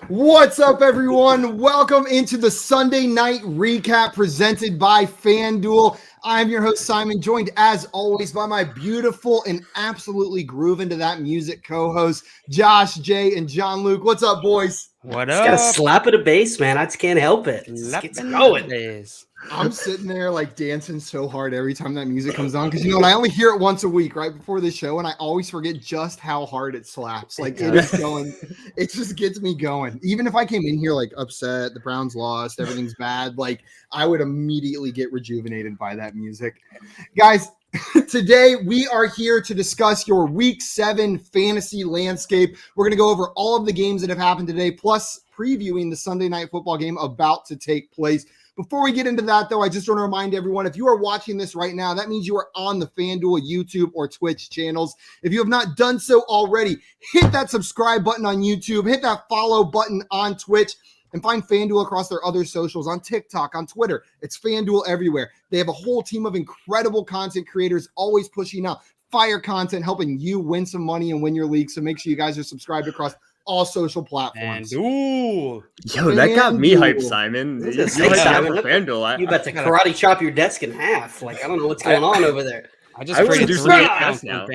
What's up, everyone? Welcome into the Sunday night recap presented by FanDuel. I'm your host, Simon, joined as always by my beautiful and absolutely grooving to that music co-host, Josh, Jay, and John Luke. What's up, boys? What It's up? got a slap of the bass, man. I just can't help it. It just gets going. I'm sitting there like dancing so hard every time that music comes on because, you know what, I only hear it once a week right before the show, and I always forget just how hard it slaps. Like, it is going, it just gets me going. Even if I came in here like upset, the Browns lost, everything's bad, like I would immediately get rejuvenated by that music. Guys, today we are here to discuss your Week 7 fantasy landscape. We're going to go over all of the games that have happened today, plus previewing the Sunday night football game about to take place. Before we get into that, though, I just want to remind everyone, if you are watching this right now, that means you are on the FanDuel YouTube or Twitch channels. If you have not done so already, hit that subscribe button on YouTube, hit that follow button on Twitch, and find FanDuel across their other socials on TikTok, on Twitter. It's FanDuel everywhere. They have a whole team of incredible content creators always pushing out fire content, helping you win some money and win your league. So make sure you guys are subscribed across all social platforms. Yo, that got me hyped, Simon. You bet to karate chop your desk in half. Like, I don't know what's going on over there. I just created 3 accounts now.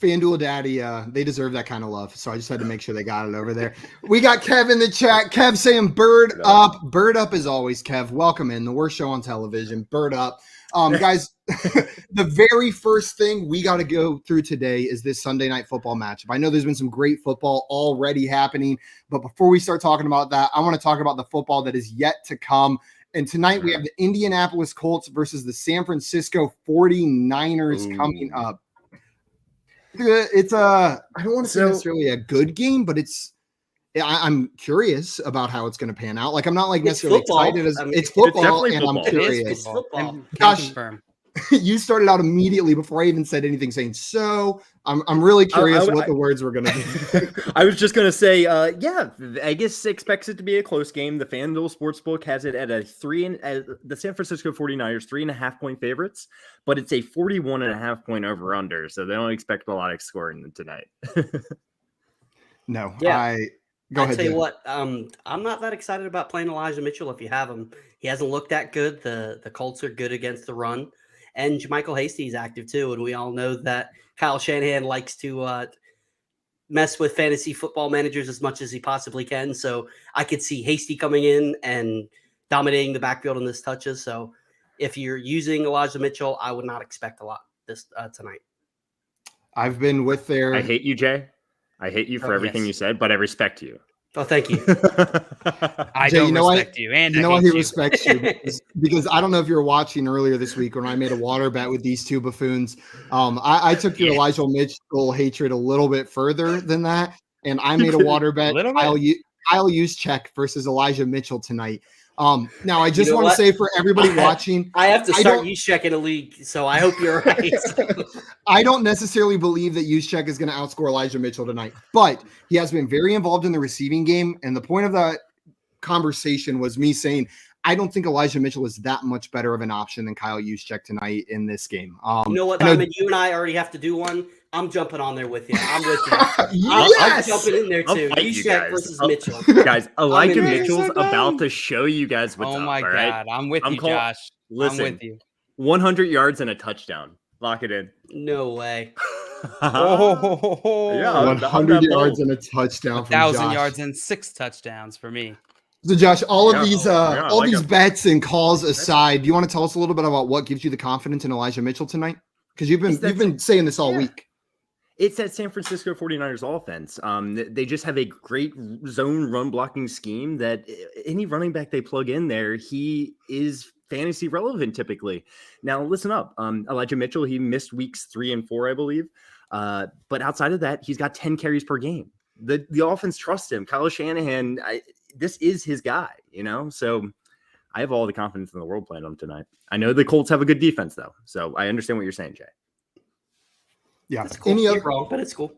FanDuel Daddy, they deserve that kind of love. So I just had to make sure they got it over there. We got Kev in the chat. Kev saying bird up. Bird up as always, Kev. Welcome in. The worst show on television. Bird up. Guys, the very first thing we got to go through today is this Sunday night football matchup. I know there's been some great football already happening, but before we start talking about that, I want to talk about the football that is yet to come. And tonight we have the Indianapolis Colts versus the San Francisco 49ers coming up. It's I don't want to say necessarily a good game, but I'm curious about how it's going to pan out. Like, I'm not like necessarily excited as it's football, and I'm curious. It's football. Gosh, you started out immediately before I even said anything saying, so I'm really curious what the words were going to be. I was just going to say, Vegas expects it to be a close game. The FanDuel Sportsbook has it at the San Francisco 49ers 3.5 point favorites, but it's a 41.5 point over under. So they don't expect a lot of scoring tonight. No, yeah. Go ahead. Tell you what, I'm not that excited about playing Elijah Mitchell if you have him. He hasn't looked that good. The Colts are good against the run, and Jermichael Hasty's active too. And we all know that Kyle Shanahan likes to mess with fantasy football managers as much as he possibly can. So I could see Hasty coming in and dominating the backfield in this touches. So if you're using Elijah Mitchell, I would not expect a lot this tonight. I've been with their. I hate you, Jay. I hate you for everything you said, but I respect you. Oh, thank you. I don't respect you. And you know why he respects you? Because I don't know if you were watching earlier this week when I made a water bet with these two buffoons. I took your Elijah Mitchell hatred a little bit further than that, and I made a water bet. Kyle Juszczyk versus Elijah Mitchell tonight. Now I just want to say for everybody watching, I have to start Juszczyk in a league, so I hope you're right. I don't necessarily believe that Juszczyk is going to outscore Elijah Mitchell tonight, but he has been very involved in the receiving game. And the point of that conversation was me saying, I don't think Elijah Mitchell is that much better of an option than Kyle Juszczyk tonight in this game. You know what, Diamond? You and I already have to do one. I'm jumping on there with you. I'm with you. Yes! I'm jumping in there too. Juszczyk versus Mitchell. Guys, Elijah Mitchell's about to show you guys what's up. Oh my God. Right? I'm with you, Josh. Listen, I'm with you. 100 yards and a touchdown. Lock it in. No way. Yeah, 100 yards and a touchdown. 1,000 yards and 6 touchdowns for me. So, Josh, all these bets and calls aside, do you want to tell us a little bit about what gives you the confidence in Elijah Mitchell tonight? Because you've been saying this all week. It's that San Francisco 49ers offense. They just have a great zone run blocking scheme that any running back they plug in there, he is fantasy relevant typically. Now, listen up. Elijah Mitchell, he missed weeks 3 and 4, I believe. But outside of that, he's got 10 carries per game. The offense trusts him. Kyle Shanahan, this is his guy, you know? So I have all the confidence in the world playing him tonight. I know the Colts have a good defense, though. So I understand what you're saying, Jay. Yeah. It's cool. You're wrong, but it's cool.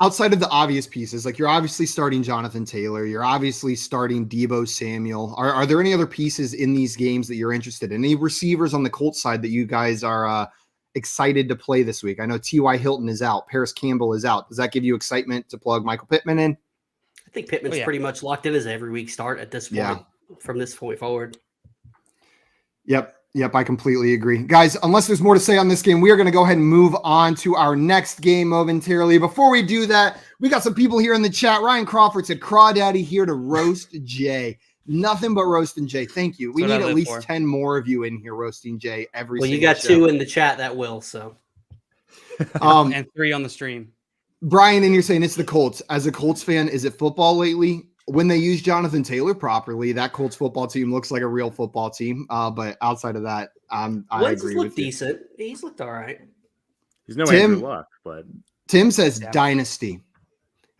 Outside of the obvious pieces, like you're obviously starting Jonathan Taylor, you're obviously starting Deebo Samuel. Are there any other pieces in these games that you're interested in? Any receivers on the Colts side that you guys are excited to play this week? I know T.Y. Hilton is out. Paris Campbell is out. Does that give you excitement to plug Michael Pittman in? I think Pittman's pretty much locked in as every week start at this point, from this point forward. Yep, I completely agree. Guys, unless there's more to say on this game, we are going to go ahead and move on to our next game momentarily. Before we do that, we got some people here in the chat. Ryan Crawford said, Crawdaddy here to roast Jay. Nothing but roasting Jay. Thank you. We need at least 10 more of you in here roasting Jay every single you got show. 2 in the chat that will, so. And 3 on the stream. Brian, and you're saying it's the Colts. As a Colts fan, is it football lately? When they use Jonathan Taylor properly, that Colts football team looks like a real football team. But outside of that, I agree with you. Decent. He's looked all right. He's no Andrew Luck, but Tim says dynasty.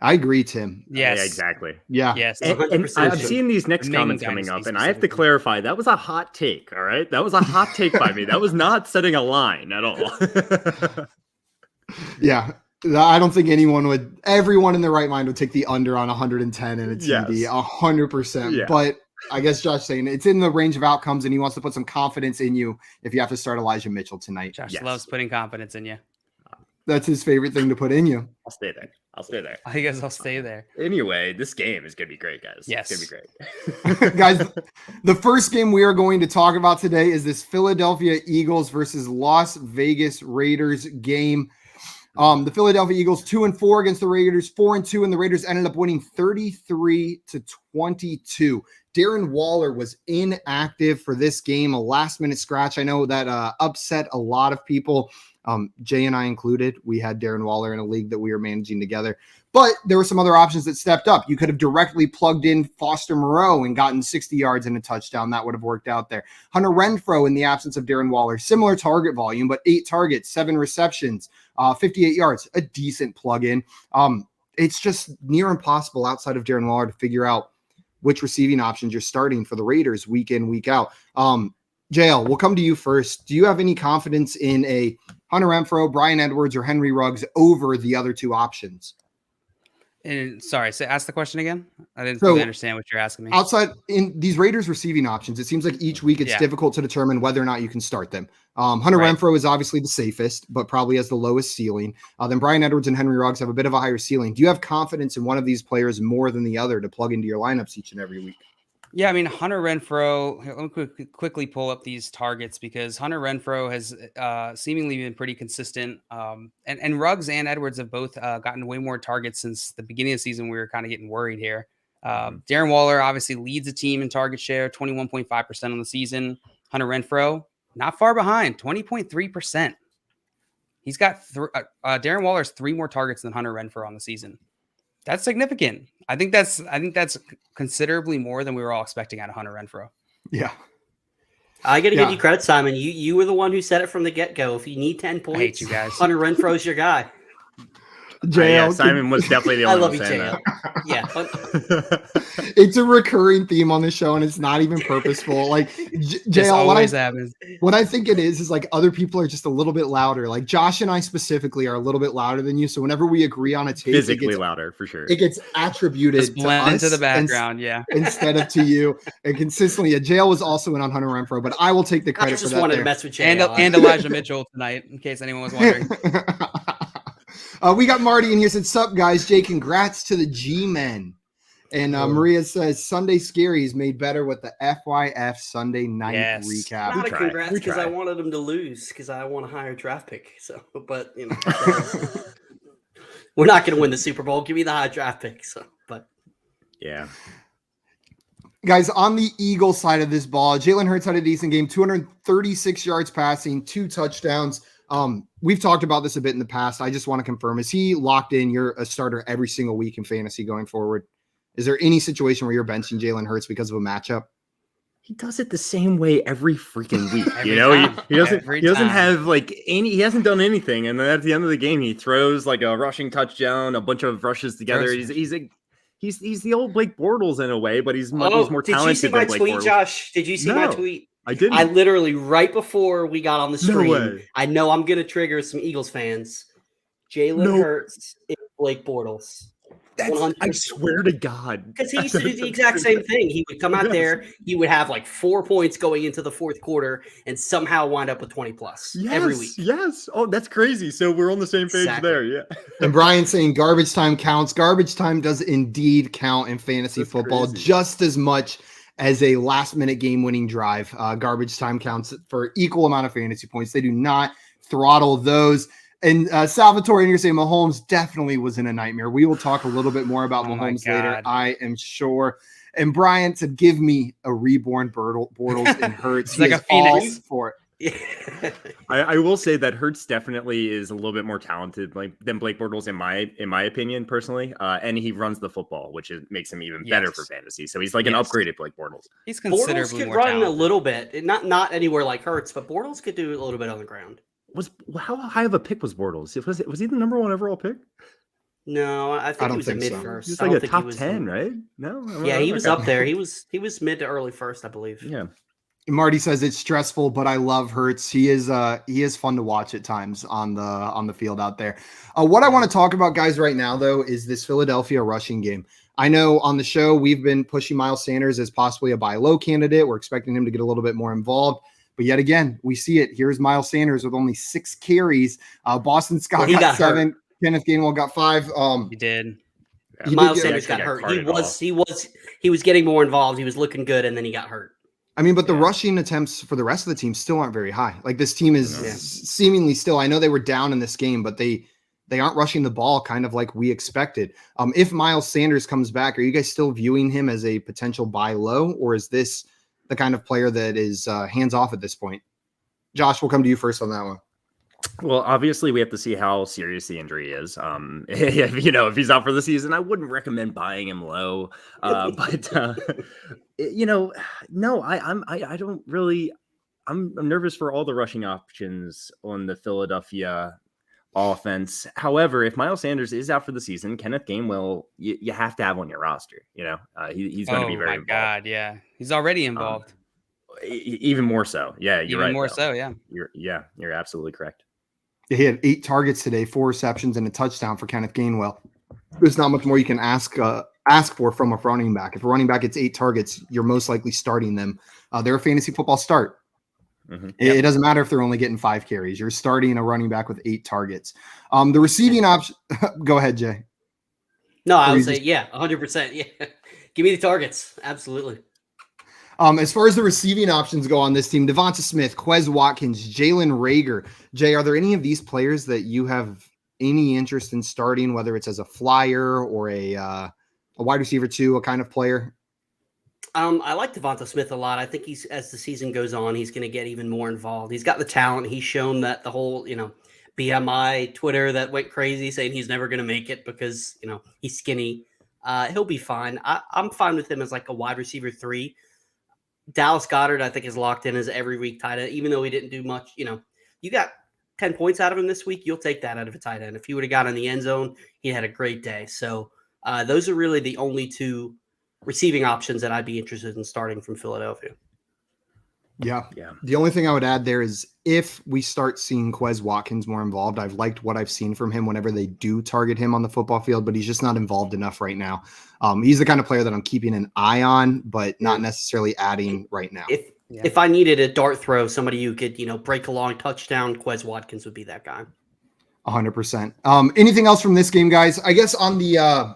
I agree, Tim. Yes. Yeah, exactly. Yeah. Yes. And I've seen these next comments coming up, and I have to clarify, that was a hot take, all right? That was a hot take by me. That was not setting a line at all. Yeah. I don't think everyone in their right mind would take the under on 110 in a TD, 100%. Yeah. But I guess Josh saying it's in the range of outcomes, and he wants to put some confidence in you if you have to start Elijah Mitchell tonight. Josh loves putting confidence in you. That's his favorite thing to put in you. I'll stay there. I guess I'll stay there. Anyway, this game is going to be great, guys. Yes. It's going to be great. Guys, the first game we are going to talk about today is this Philadelphia Eagles versus Las Vegas Raiders game. The Philadelphia Eagles 2-4 against the Raiders, 4-2, and the Raiders ended up winning 33-22. Darren Waller was inactive for this game, a last-minute scratch. I know that upset a lot of people, Jay and I included. We had Darren Waller in a league that we were managing together. But there were some other options that stepped up. You could have directly plugged in Foster Moreau and gotten 60 yards and a touchdown. That would have worked out there. Hunter Renfro, in the absence of Darren Waller, similar target volume, but 8 targets, 7 receptions, 58 yards, a decent plug-in. It's just near impossible outside of Darren Waller to figure out which receiving options you're starting for the Raiders week in, week out. JL, we'll come to you first. Do you have any confidence in a Hunter Renfro, Bryan Edwards, or Henry Ruggs over the other 2 options? And ask the question again. I didn't fully understand what you're asking me. Outside in these Raiders receiving options, it seems like each week it's difficult to determine whether or not you can start them. Hunter Renfro is obviously the safest, but probably has the lowest ceiling. Then Bryan Edwards and Henry Ruggs have a bit of a higher ceiling. Do you have confidence in one of these players more than the other to plug into your lineups each and every week? Yeah, I mean, Hunter Renfro, let me quickly pull up these targets because Hunter Renfro has seemingly been pretty consistent. And Ruggs and Edwards have both gotten way more targets since the beginning of the season. We were kind of getting worried here. Darren Waller obviously leads the team in target share, 21.5% on the season. Hunter Renfro, not far behind, 20.3%. He's got Darren Waller's 3 more targets than Hunter Renfro on the season. That's significant. I think that's considerably more than we were all expecting out of Hunter Renfro. Yeah. I got to give you credit, Simon. You were the one who said it from the get-go. If you need 10 points, I hate you guys. Hunter Renfro's your guy. Simon was definitely the only one saying that. Yeah. It's a recurring theme on the show, and it's not even purposeful. Like, JL, what I think it is like other people are just a little bit louder. Like Josh and I specifically are a little bit louder than you. So whenever we agree on a take, physically louder for sure. It gets attributed to us into the background, instead of to you. And consistently, JL was also in on Hunter Renfro, but I will take the credit for that. I just wanted to mess with JL. And Elijah Mitchell tonight, in case anyone was wondering. We got Marty in here. Said, "Sup, guys? Jay, congrats to the G-Men." And Maria says, "Sunday Scaries made better with the FYF Sunday night recap." Not a congrats because I wanted them to lose because I want a higher draft pick. So, but you know, we're not going to win the Super Bowl. Give me the high draft pick. So, but yeah. Guys, on the Eagles side of this ball, Jalen Hurts had a decent game, 236 yards passing, 2 touchdowns. We've talked about this a bit in the past. I just want to confirm, is he locked in? You're a starter every single week in fantasy going forward. Is there any situation where you're benching Jalen Hurts because of a matchup? He does it the same way every freaking week. He doesn't have he hasn't done anything. And then at the end of the game, he throws like a rushing touchdown, a bunch of rushes together. He's the old Blake Bortles in a way, but he's more talented. Did you see my tweet, Bortles. Josh? Did you see my tweet? I didn't. I literally, right before we got on the stream, No way. I know I'm going to trigger some Eagles fans. Jalen Hurts is Blake Bortles. I swear to God. Because he used to do the exact same thing. He would come out there, he would have like 4 points going into the fourth quarter and somehow wind up with 20 plus every week. Yes. Oh, that's crazy. So we're on the same page there. Yeah. And Brian saying garbage time counts. Garbage time does indeed count in fantasy football just as much as a last-minute game-winning drive. Garbage time counts for equal amount of fantasy points. They do not throttle those. And Salvatore, you're saying Mahomes definitely was in a nightmare. We will talk a little bit more about Mahomes later, I am sure. And Brian said, give me a reborn Bortles and Hurts. It's like a phoenix for it. I will say that Hurts definitely is a little bit more talented than Blake Bortles in my opinion, personally. And he runs the football, which makes him even better for fantasy. So he's like an upgraded Blake Bortles. He's considerably Bortles could more run talented. a little bit, not anywhere like Hurts, but Bortles could do a little bit on the ground. How high of a pick was Bortles? Was he the number 1 overall pick? No, I think he was a mid first. He's like a top 10, right? No, yeah, he was up there. He was mid to early first, I believe. Yeah. Marty says it's stressful, but I love Hurts. He is fun to watch at times on the field out there. What I want to talk about, guys, right now though, is this Philadelphia rushing game. I know on the show we've been pushing Miles Sanders as possibly a buy low candidate. We're expecting him to get a little bit more involved. But yet again, we see it. Here's Miles Sanders with only 6 carries. Boston Scott got 7. Hurt. Kenneth Gainwell got 5. He did. Miles Sanders got hurt. He was getting more involved. He was looking good, and then he got hurt. I mean, but the rushing attempts for the rest of the team still aren't very high. Like this team is seemingly still. I know they were down in this game, but they aren't rushing the ball kind of like we expected. If Miles Sanders comes back, are you guys still viewing him as a potential buy low, or is this the kind of player that is hands off at this point? Josh, we'll come to you first on that one. Well, obviously we have to see how serious the injury is. If he's out for the season, I wouldn't recommend buying him low. No, I don't really. I'm nervous for all the rushing options on the Philadelphia offense. However, if Miles Sanders is out for the season, Kenneth Gainwell, you have to have on your roster. He's going to be very involved. God, yeah, he's already involved. Even more so. Yeah, you're right. Even more so, yeah. You're absolutely correct. He had 8 targets today, 4 receptions, and a touchdown for Kenneth Gainwell. There's not much more you can ask for from a running back. If a running back gets 8 targets, you're most likely starting them. They're a fantasy football start. Mm-hmm. It doesn't matter if they're only getting 5 carries. You're starting a running back with 8 targets. The receiving option. Go ahead, Jay. No, I would say 100%. Yeah, give me the targets. Absolutely. As far as the receiving options go on this team, Devonta Smith, Quez Watkins, Jalen Reagor. Jay, are there any of these players that you have any interest in starting, whether it's as a flyer or a wide receiver 2, a kind of player? I like Devonta Smith a lot. I think as the season goes on, he's going to get even more involved. He's got the talent. He's shown that the whole, BMI Twitter that went crazy saying he's never going to make it because, he's skinny. He'll be fine. I'm fine with him as like a wide receiver 3. Dallas Goedert, I think, is locked in as every week tight end, even though he didn't do much. You got 10 points out of him this week. You'll take that out of a tight end. If he would have got in the end zone, he had a great day. So those are really the only 2 receiving options that I'd be interested in starting from Philadelphia. Yeah. The only thing I would add there is if we start seeing Quez Watkins more involved, I've liked what I've seen from him whenever they do target him on the football field, but he's just not involved enough right now. He's the kind of player that I'm keeping an eye on, but not necessarily adding right now. If I needed a dart throw, somebody who could, break a long touchdown, Quez Watkins would be that guy. 100%. Anything else from this game, guys? I guess on the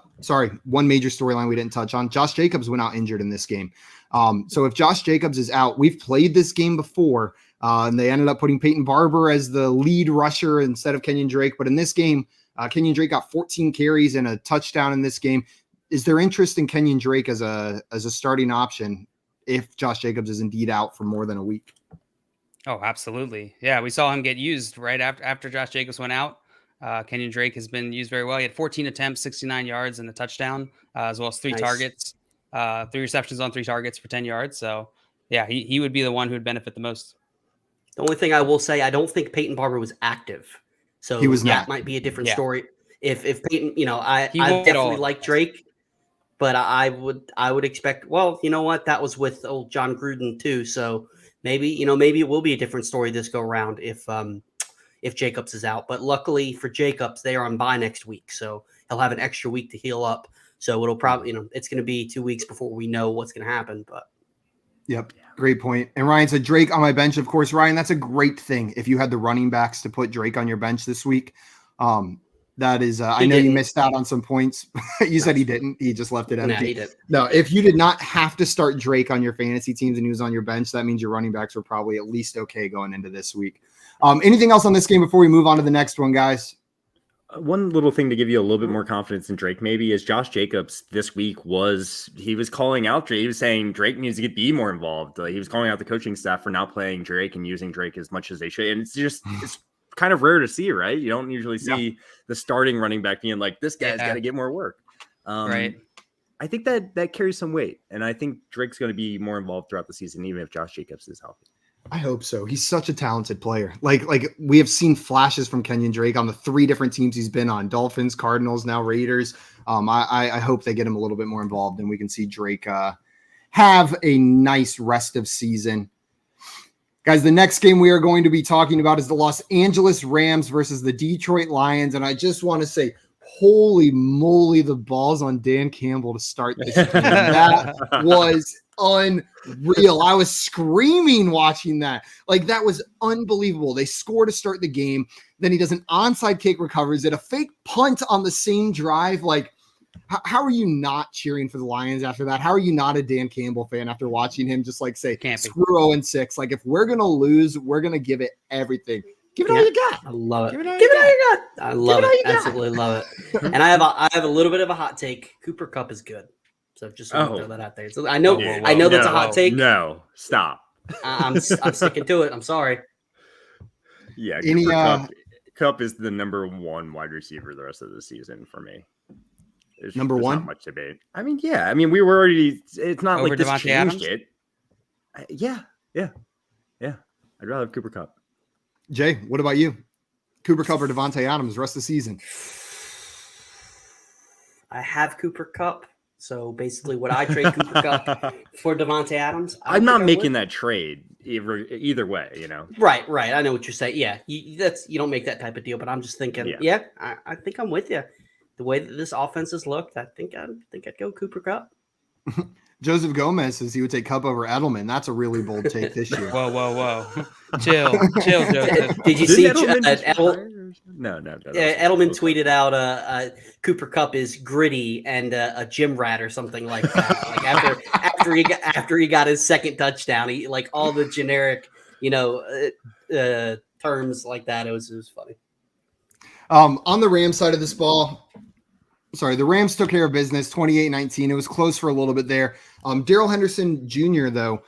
one major storyline we didn't touch on. Josh Jacobs went out injured in this game. So if Josh Jacobs is out, we've played this game before, and they ended up putting Peyton Barber as the lead rusher instead of Kenyon Drake. But in this game, Kenyon Drake got 14 carries and a touchdown in this game. Is there interest in Kenyon Drake as a starting option if Josh Jacobs is indeed out for more than a week? Oh, absolutely. Yeah, we saw him get used right after Josh Jacobs went out. Kenyon Drake has been used very well. He had 14 attempts, 69 yards, and a touchdown, as well as 3 targets, 3 receptions on 3 targets for 10 yards. So, yeah, he would be the one who would benefit the most. The only thing I will say, I don't think Peyton Barber was active. So he was that might be a different story. If Peyton, I definitely like Drake, but I would expect, well, you know what? That was with old John Gruden too. So maybe it will be a different story this go around if if Jacobs is out. But luckily for Jacobs, they are on bye next week, so he'll have an extra week to heal up. So it'll probably, it's going to be 2 weeks before we know what's going to happen. But yep, great point. And Ryan said Drake on my bench. Of course, Ryan, that's a great thing. If you had the running backs to put Drake on your bench this week, that is, I know you missed out on some points. You said he didn't. He just left it empty. No, he did. No, if you did not have to start Drake on your fantasy teams and he was on your bench, that means your running backs were probably at least okay going into this week. Anything else on this game before we move on to the next one, guys? One little thing to give you a little bit more confidence in Drake maybe is Josh Jacobs this week he was calling out Drake. He was saying Drake needs to be more involved. He was calling out the coaching staff for not playing Drake and using Drake as much as they should. And it's kind of rare to see, right? You don't usually see the starting running back being like, this guy's got to get more work. Right. I think that carries some weight. And I think Drake's going to be more involved throughout the season, even if Josh Jacobs is healthy. I hope so. He's such a talented player. Like we have seen flashes from Kenyon Drake on the 3 different teams he's been on: Dolphins, Cardinals, now Raiders. I hope they get him a little bit more involved and we can see Drake have a nice rest of season. Guys, the next game we are going to be talking about is the Los Angeles Rams versus the Detroit Lions. And I just want to say, holy moly, the balls on Dan Campbell to start this game. That was unreal. I was screaming watching that. Like, that was unbelievable. They score to start the game. Then he does an onside kick, recovers it, a fake punt on the same drive. Like, how are you not cheering for the Lions after that? How are you not a Dan Campbell fan after watching him just like say, screw 0-6? Like, if we're going to lose, we're going to give it everything. Give it all you got. I love it. Give it all you got. I love it. Absolutely love it. And I have a little bit of a hot take. Cooper Kupp is good. So just want to throw that out there. So I know that's a hot take. No, stop. I'm sticking to it. I'm sorry. Yeah, Kupp is the number 1 wide receiver the rest of the season for me. There's number 1? Not much debate. I mean, yeah. I mean, we were already. It's not over like this Devontae changed Adams? it. Yeah. I'd rather have Cooper Kupp. Jay, what about you? Cooper Kupp or Devontae Adams rest of the season? I have Cooper Kupp. So basically, would I trade Cooper Kupp for Devontae Adams? I'm not making that trade either way, Right. I know what you're saying. Yeah, you don't make that type of deal. But I'm just thinking, I think I'm with you. The way that this offense has looked, I think I'd go Cooper Kupp. Joseph Gomez says he would take Kupp over Edelman. That's a really bold take this year. Whoa. Chill, Joseph. Did you see Edelman? No. Edelman tweeted out Cooper Kupp is gritty and a gym rat or something like that. Like after he got his second touchdown, he like all the generic, terms like that. It was funny. On the Rams side of this ball, the Rams took care of business 28-19. It was close for a little bit there. Daryl Henderson Jr., though,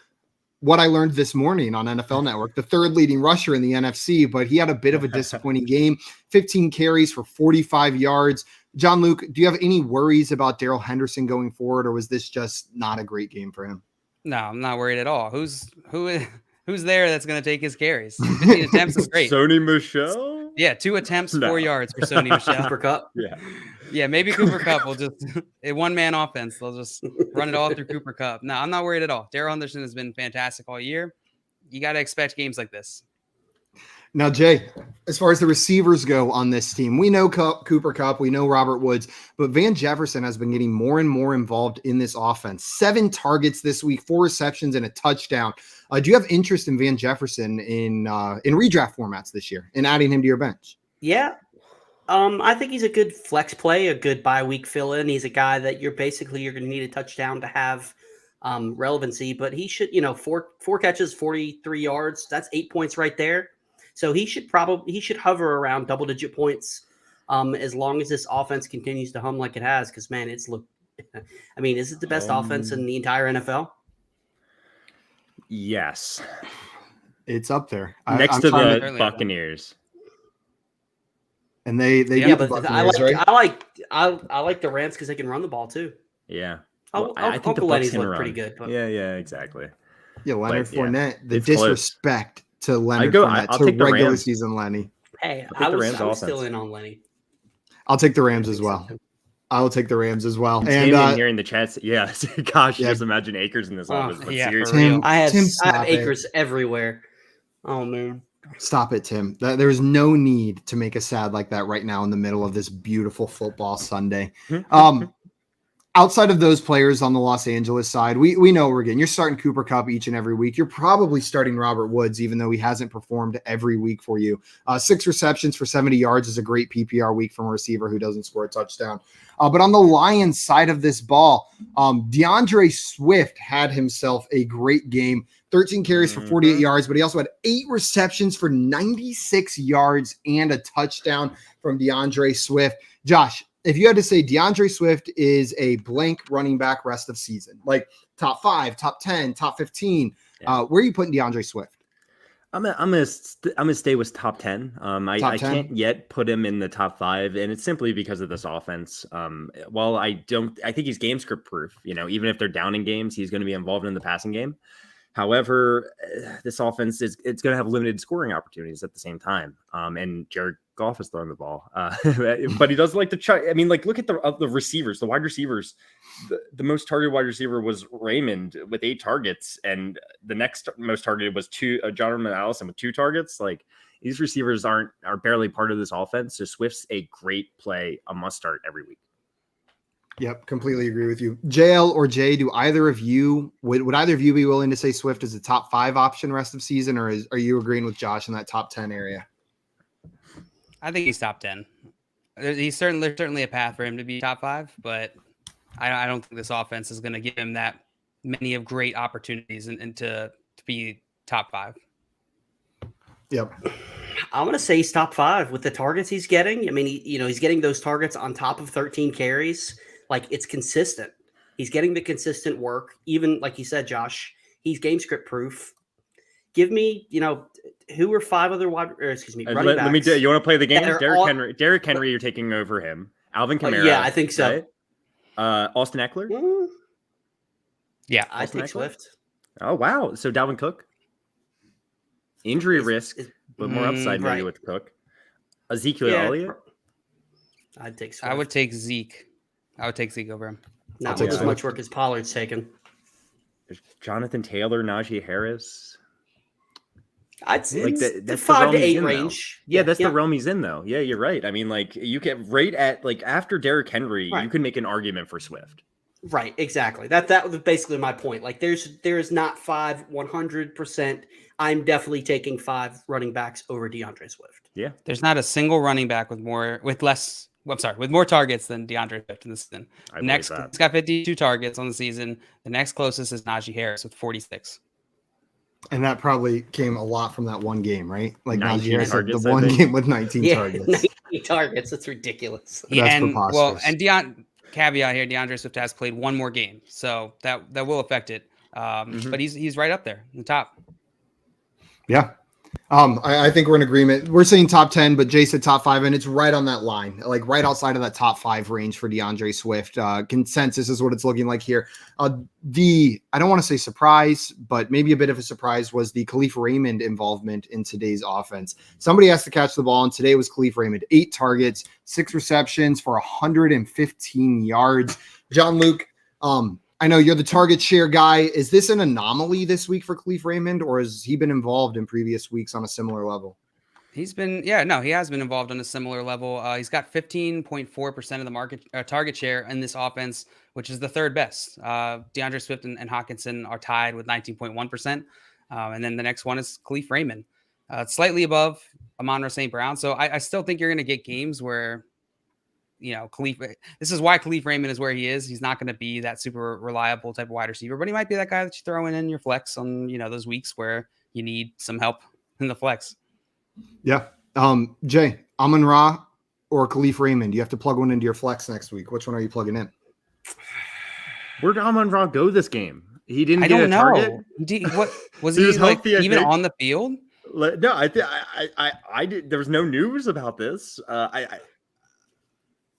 what I learned this morning on NFL Network, the 3rd leading rusher in the NFC, but he had a bit of a disappointing game, 15 carries for 45 yards. John Luke, do you have any worries about Daryl Henderson going forward, or was this just not a great game for him? No, I'm not worried at all. Who's there that's going to take his carries? 15 attempts is great. Sony Michel? Yeah, 2 attempts, 4 yards for Sony Michel. Cooper Kupp? Yeah, maybe Cooper Kupp will just a one-man offense. They'll just run it all through Cooper Kupp. No, I'm not worried at all. Daryl Henderson has been fantastic all year. You got to expect games like this. Now, Jay, as far as the receivers go on this team, we know Cooper Kupp, we know Robert Woods, but Van Jefferson has been getting more and more involved in this offense. 7 targets this week, 4 receptions, and a touchdown. Do you have interest in Van Jefferson in redraft formats this year and adding him to your bench? Yeah. I think he's a good flex play, a good bye week fill-in. He's a guy that you're going to need a touchdown to have relevancy, but he should, 4 catches, 43 yards. That's 8 points right there. So he should hover around double-digit points as long as this offense continues to hum like it has. Because man, is it the best offense in the entire NFL? Yes, it's up there next to the Buccaneers. And they but I like the Rams because they can run the ball too. Yeah, I think the Lenny's look pretty good. But... Yeah, exactly. Yeah, Leonard Fournette. The it's disrespect to Leonard Fournette I'll to take the regular Rams. season Lenny. Hey, I was still in on Lenny. I'll take the Rams as well. I will take the Rams as well. And here in the chats, gosh, just imagine Akers in this office. Yeah, seriously, I have Akers everywhere. Oh man. Stop it, Tim. There's no need to make us sad like that right now in the middle of this beautiful football Sunday. Outside of those players on the Los Angeles side, we know we're getting. You're starting Cooper Kupp each and every week. You're probably starting Robert Woods, even though he hasn't performed every week for you. 6 receptions for 70 yards is a great PPR week from a receiver who doesn't score a touchdown. But on the Lions side of this ball, DeAndre Swift had himself a great game. 13 carries for 48 yards, but he also had 8 receptions for 96 yards and a touchdown from DeAndre Swift. Josh, if you had to say DeAndre Swift is a blank running back rest of season, like top 5, top 10, top 15, where are you putting DeAndre Swift? I'm gonna stay with top 10. I can't yet put him in the top 5, and it's simply because of this offense. While I think he's game script proof. Even if they're down in games, he's going to be involved in the passing game. However, this offense it's going to have limited scoring opportunities at the same time. And Jared Goff is throwing the ball, but he does like to try. I mean, like look at the receivers, the wide receivers. The most targeted wide receiver was Raymond with 8 targets, and the next most targeted was Jonathan Allison with 2 targets. Like these receivers are barely part of this offense. So Swift's a great play, a must start every week. Yep, completely agree with you. JL or Jay, do either of you would either of you be willing to say Swift is a top 5 option rest of season, or are you agreeing with Josh in that top 10 area? I think he's top 10. There's certainly a path for him to be top 5, but I don't think this offense is going to give him that many of great opportunities and to be top 5. Yep. I'm going to say he's top 5 with the targets he's getting. I mean, he's getting those targets on top of 13 carries. Like it's consistent. He's getting the consistent work. Even like you said, Josh, he's game script proof. Give me, who are 5 other running backs? Let me do. You want to play the game? Derrick Henry, you're taking over him. Alvin Kamara. Yeah, I think so. Right? Austin Eckler. Yeah, I take Swift. Oh wow! So Dalvin Cook. Injury risk, but more upside maybe with Cook. Ezekiel Elliott. I'd take Swift. I would take Zeke. I would take Zeke over him. Not as much work as Pollard's taken. There's Jonathan Taylor, Najee Harris. I'd say like the 5 to 8 range. Yeah, that's the realm he's in, though. Yeah, you're right. I mean, like you get right at like after Derrick Henry, you can make an argument for Swift. Right, exactly. That was basically my point. Like there is not 5 100%. I'm definitely taking 5 running backs over DeAndre Swift. Yeah, there's not a single running back with more targets than DeAndre Swift in the season. Next, he's got 52 targets on the season. The next closest is Najee Harris with 46. And that probably came a lot from that one game, right? Like Najee Harris had the targets, one game with 19 targets. 19 targets. That's ridiculous. That's preposterous. Caveat here: DeAndre Swift has played one more game, so that will affect it. But he's right up there in the top. Yeah. I think we're in agreement. We're saying top 10, but Jay said top 5, and it's right on that line, like right outside of that top 5 range for DeAndre Swift. Consensus is what it's looking like here. I don't want to say surprise, but maybe a bit of a surprise was the Khalif Raymond involvement in today's offense. Somebody has to catch the ball, and today was Khalif Raymond. 8 targets, 6 receptions for 115 yards. John Luke, I know you're the target share guy. Is this an anomaly this week for Khalif Raymond, or has he been involved in previous weeks on a similar level? He has been involved on a similar level. He's got 15.4% of the market target share in this offense, which is the 3rd best. DeAndre Swift and Hawkinson are tied with 19.1%. And then the next one is Khalif Raymond. Slightly above Amon-Ra St. Brown. So I still think you're going to get games where, this is why Khalif Raymond is where he is. He's not going to be that super reliable type of wide receiver, but he might be that guy that you throw in your flex on, those weeks where you need some help in the flex. Yeah. Jay, Amon-Ra or Khalif Raymond? You have to plug one into your flex next week. Which one are you plugging in? Where'd Amon-Ra go this game? He didn't get a target. What was he like, even on the field? No, I did. There was no news about this.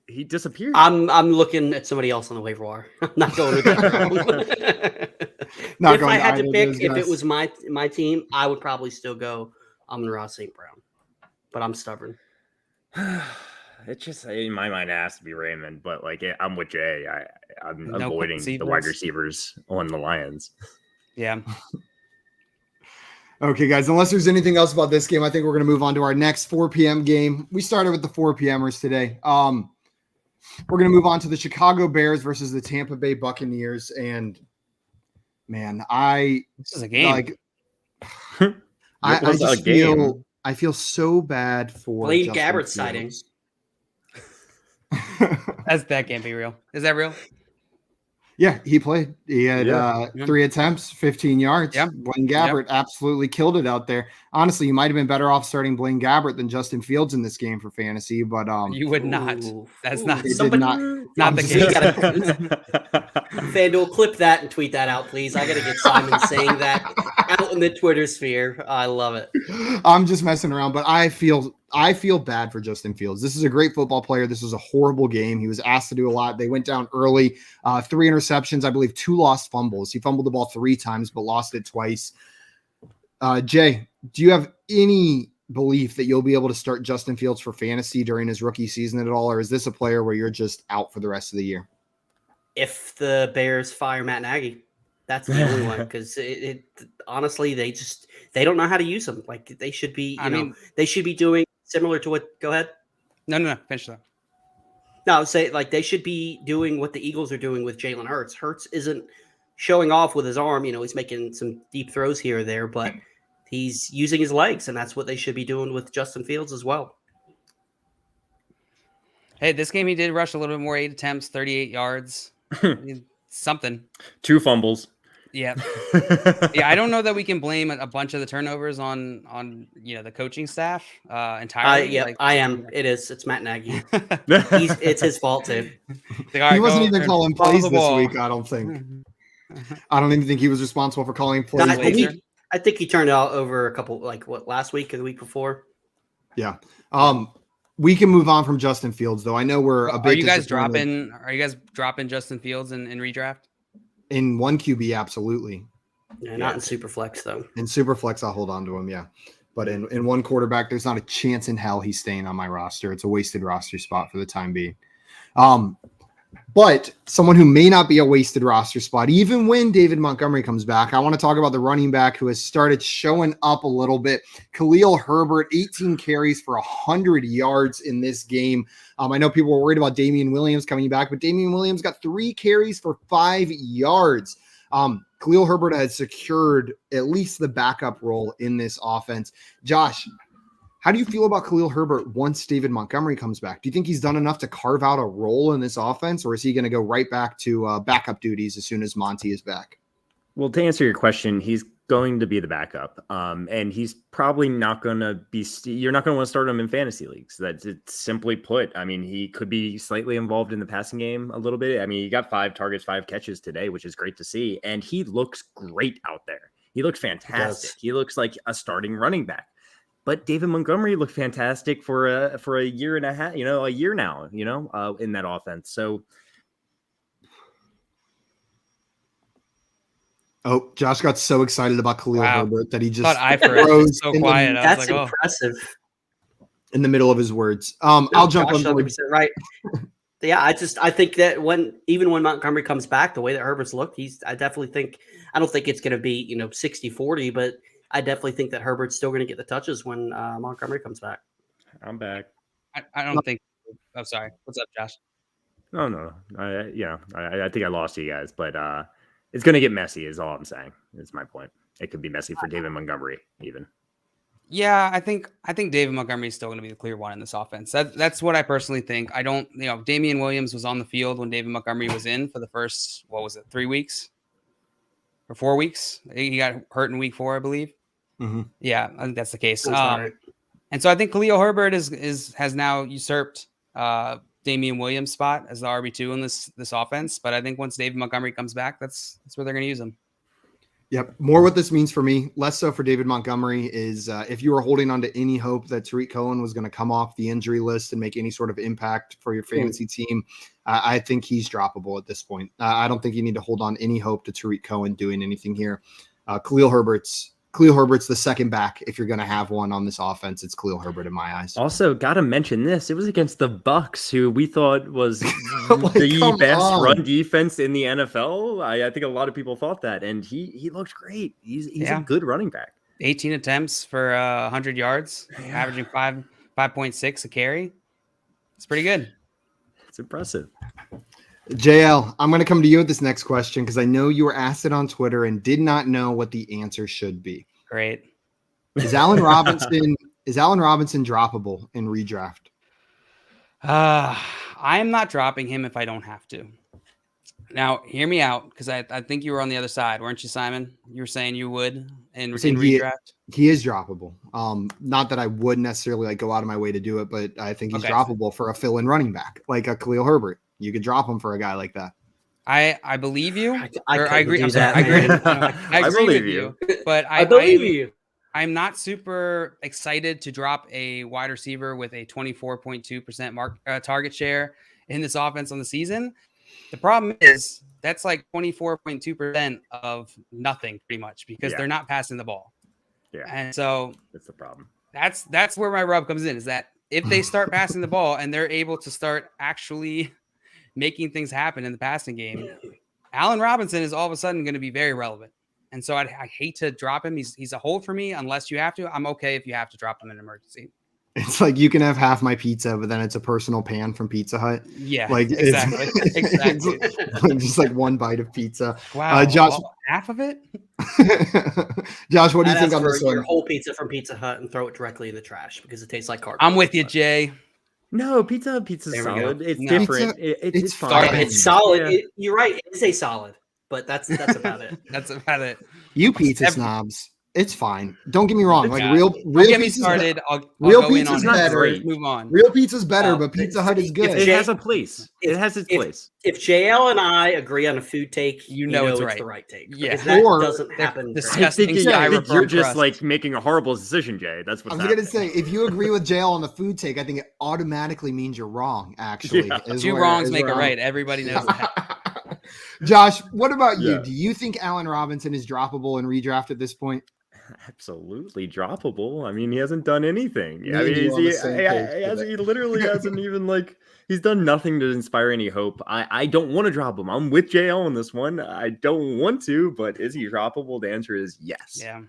He disappeared. I'm looking at somebody else on the waiver wire. I'm not going with that. If I had to pick, if it was my team, I would probably still go Amon-Ra St. Brown. But I'm stubborn. It's just in my mind it has to be Raymond, but like I'm with Jay. I'm avoiding the wide receivers on the Lions. Yeah. Okay, guys, unless there's anything else about this game, I think we're going to move on to our next 4 p.m. game. We started with the 4 p.m.ers today. We're going to move on to the Chicago Bears versus the Tampa Bay Buccaneers. And, man, This is a game. I feel so bad for Blaine Justin Gabbert Fields. sighting. That can't be real. Is that real? Yeah, he played. He had 3 attempts, 15 yards. Yeah. Blaine Gabbert absolutely killed it out there. Honestly, you might have been better off starting Blaine Gabbert than Justin Fields in this game for fantasy, but You would not. That's not not the just- case. FanDuel, clip that and tweet that out, please. I got to get Simon saying that out in the Twitter sphere. I love it. I'm just messing around, but I feel bad for Justin Fields. This is a great football player. This was a horrible game. He was asked to do a lot. They went down early, 3 interceptions, I believe 2 lost fumbles. He fumbled the ball 3 times, but lost it twice. Jay, do you have any belief that you'll be able to start Justin Fields for fantasy during his rookie season at all? Or is this a player where you're just out for the rest of the year? If the Bears fire Matt Nagy, that's the only one, because it honestly, they don't know how to use him. Like they should be, they should be doing similar to what. Go ahead. No. Finish that. No, I would say like they should be doing what the Eagles are doing with Jalen Hurts. Hurts isn't showing off with his arm. He's making some deep throws here or there, but he's using his legs, and that's what they should be doing with Justin Fields as well. Hey, this game he did rush a little bit more, 8 attempts, 38 yards. Something. 2 fumbles. Yeah. I don't know that we can blame a bunch of the turnovers on the coaching staff entirely. I am. It's Matt Nagy. It's his fault too. He wasn't even calling plays this week, I don't think. I don't even think he was responsible for calling plays. I think he turned out over a couple, last week or the week before. Yeah. We can move on from Justin Fields, though. I know we're a bit. Are you guys dropping Justin Fields in redraft? In 1 QB, absolutely. Yeah, not in Superflex though. In Superflex, I'll hold on to him. Yeah, but in 1 quarterback, there's not a chance in hell he's staying on my roster. It's a wasted roster spot for the time being. But someone who may not be a wasted roster spot, even when David Montgomery comes back, I want to talk about the running back who has started showing up a little bit. Khalil Herbert, 18 carries for 100 yards in this game. I know people were worried about Damian Williams coming back, but Damian Williams got 3 carries for 5 yards. Khalil Herbert has secured at least the backup role in this offense. Josh, how do you feel about Khalil Herbert once David Montgomery comes back? Do you think he's done enough to carve out a role in this offense, or is he going to go right back to backup duties as soon as Monty is back? Well, to answer your question, he's going to be the backup. And he's probably not going to be you're not going to want to start him in fantasy leagues. That's it, simply put. I mean, he could be slightly involved in the passing game a little bit. I mean, he got 5 targets, 5 catches today, which is great to see. And he looks great out there. He looks fantastic. He looks like a starting running back. But David Montgomery looked fantastic for a year and a half, a year now, in that offense. So, Josh got so excited about Khalil Herbert that he just froze so quiet. That's impressive. In the middle of his words. I'll jump on board. Right. Yeah, I think that when Montgomery comes back, the way that Herbert's looked, I definitely think I don't think it's going to be 60-40, but I definitely think that Herbert's still going to get the touches when Montgomery comes back. I'm back. I don't think. Oh, sorry. What's up, Josh? No. I think I lost you guys, but it's going to get messy. Is all I'm saying. Is my point. It could be messy for David Montgomery even. Yeah, I think David Montgomery is still going to be the clear one in this offense. That's what I personally think. I don't. Damian Williams was on the field when David Montgomery was in for the first 3 weeks or 4 weeks. He got hurt in week 4, I believe. Mm-hmm. Yeah, I think that's the case. And so I think Khalil Herbert has now usurped Damian Williams' spot as the RB2 in this offense. But I think once David Montgomery comes back, that's where they're going to use him. Yep. More what this means for me, less so for David Montgomery, is if you were holding on to any hope that Tariq Cohen was going to come off the injury list and make any sort of impact for your fantasy team, I think he's droppable at this point. I don't think you need to hold on any hope to Tariq Cohen doing anything here. Khalil Herbert's the second back. If you're going to have one on this offense, it's Khalil Herbert in my eyes. Also, got to mention this. It was against the Bucs, who we thought was the best run defense in the NFL. I think a lot of people thought that, and he looked great. He's a good running back. 18 attempts for 100 yards, averaging 5.6 a carry. It's pretty good. It's impressive. JL, I'm going to come to you with this next question because I know you were asked it on Twitter and did not know what the answer should be. Great. Is Allen Robinson droppable in redraft? I am not dropping him if I don't have to. Now, hear me out, because I think you were on the other side, weren't you, Simon? You were saying you would in redraft. He is droppable. Not that I would necessarily go out of my way to do it, but I think he's droppable for a fill-in running back, like a Khalil Herbert. You could drop him for a guy like that. I believe you. I agree. I agree with you. But I believe you. I'm not super excited to drop a wide receiver with a 24.2% target share in this offense on the season. The problem is that's like 24.2% of nothing pretty much because they're not passing the ball. Yeah. And so that's the problem. That's where my rub comes in, is that if they start passing the ball and they're able to start actually making things happen in the passing game, Allen Robinson is all of a sudden going to be very relevant. And so I hate to drop him. He's a hold for me unless you have to. I'm okay if you have to drop him in an emergency. It's like you can have half my pizza, but then it's a personal pan from Pizza Hut. Yeah, like exactly. Exactly. It's just like one bite of pizza. Wow, Josh, half of it. Josh, what do you think on this one? Your whole pizza from Pizza Hut and throw it directly in the trash because it tastes like cardboard. I'm with you, Jay. No, pizza's solid. It's different. It's fine. It's solid. Yeah. You're right. It is a solid, but that's about it. That's about it. You pizza snobs. It's fine. Don't get me wrong. Like real get me started. Real pizza's not great. Move on. Real pizza's better, but Pizza Hut is good. It has a place. It has its place. If JL and I agree on a food take, you know it's the right take. Yeah, that doesn't happen. I think you're just like making a horrible decision, Jay. That's what I was going to say. If you agree with JL on the food take, I think it automatically means you're wrong. Actually, two wrongs make a right. Everybody knows that. Josh, what about you? Do you think Allen Robinson is droppable in redraft at this point? Absolutely droppable. I mean, he hasn't done anything. I mean, he literally hasn't even he's done nothing to inspire any hope. I don't want to drop him. I'm with JL on this one. I don't want to, but is he droppable? The answer is yes. Yeah.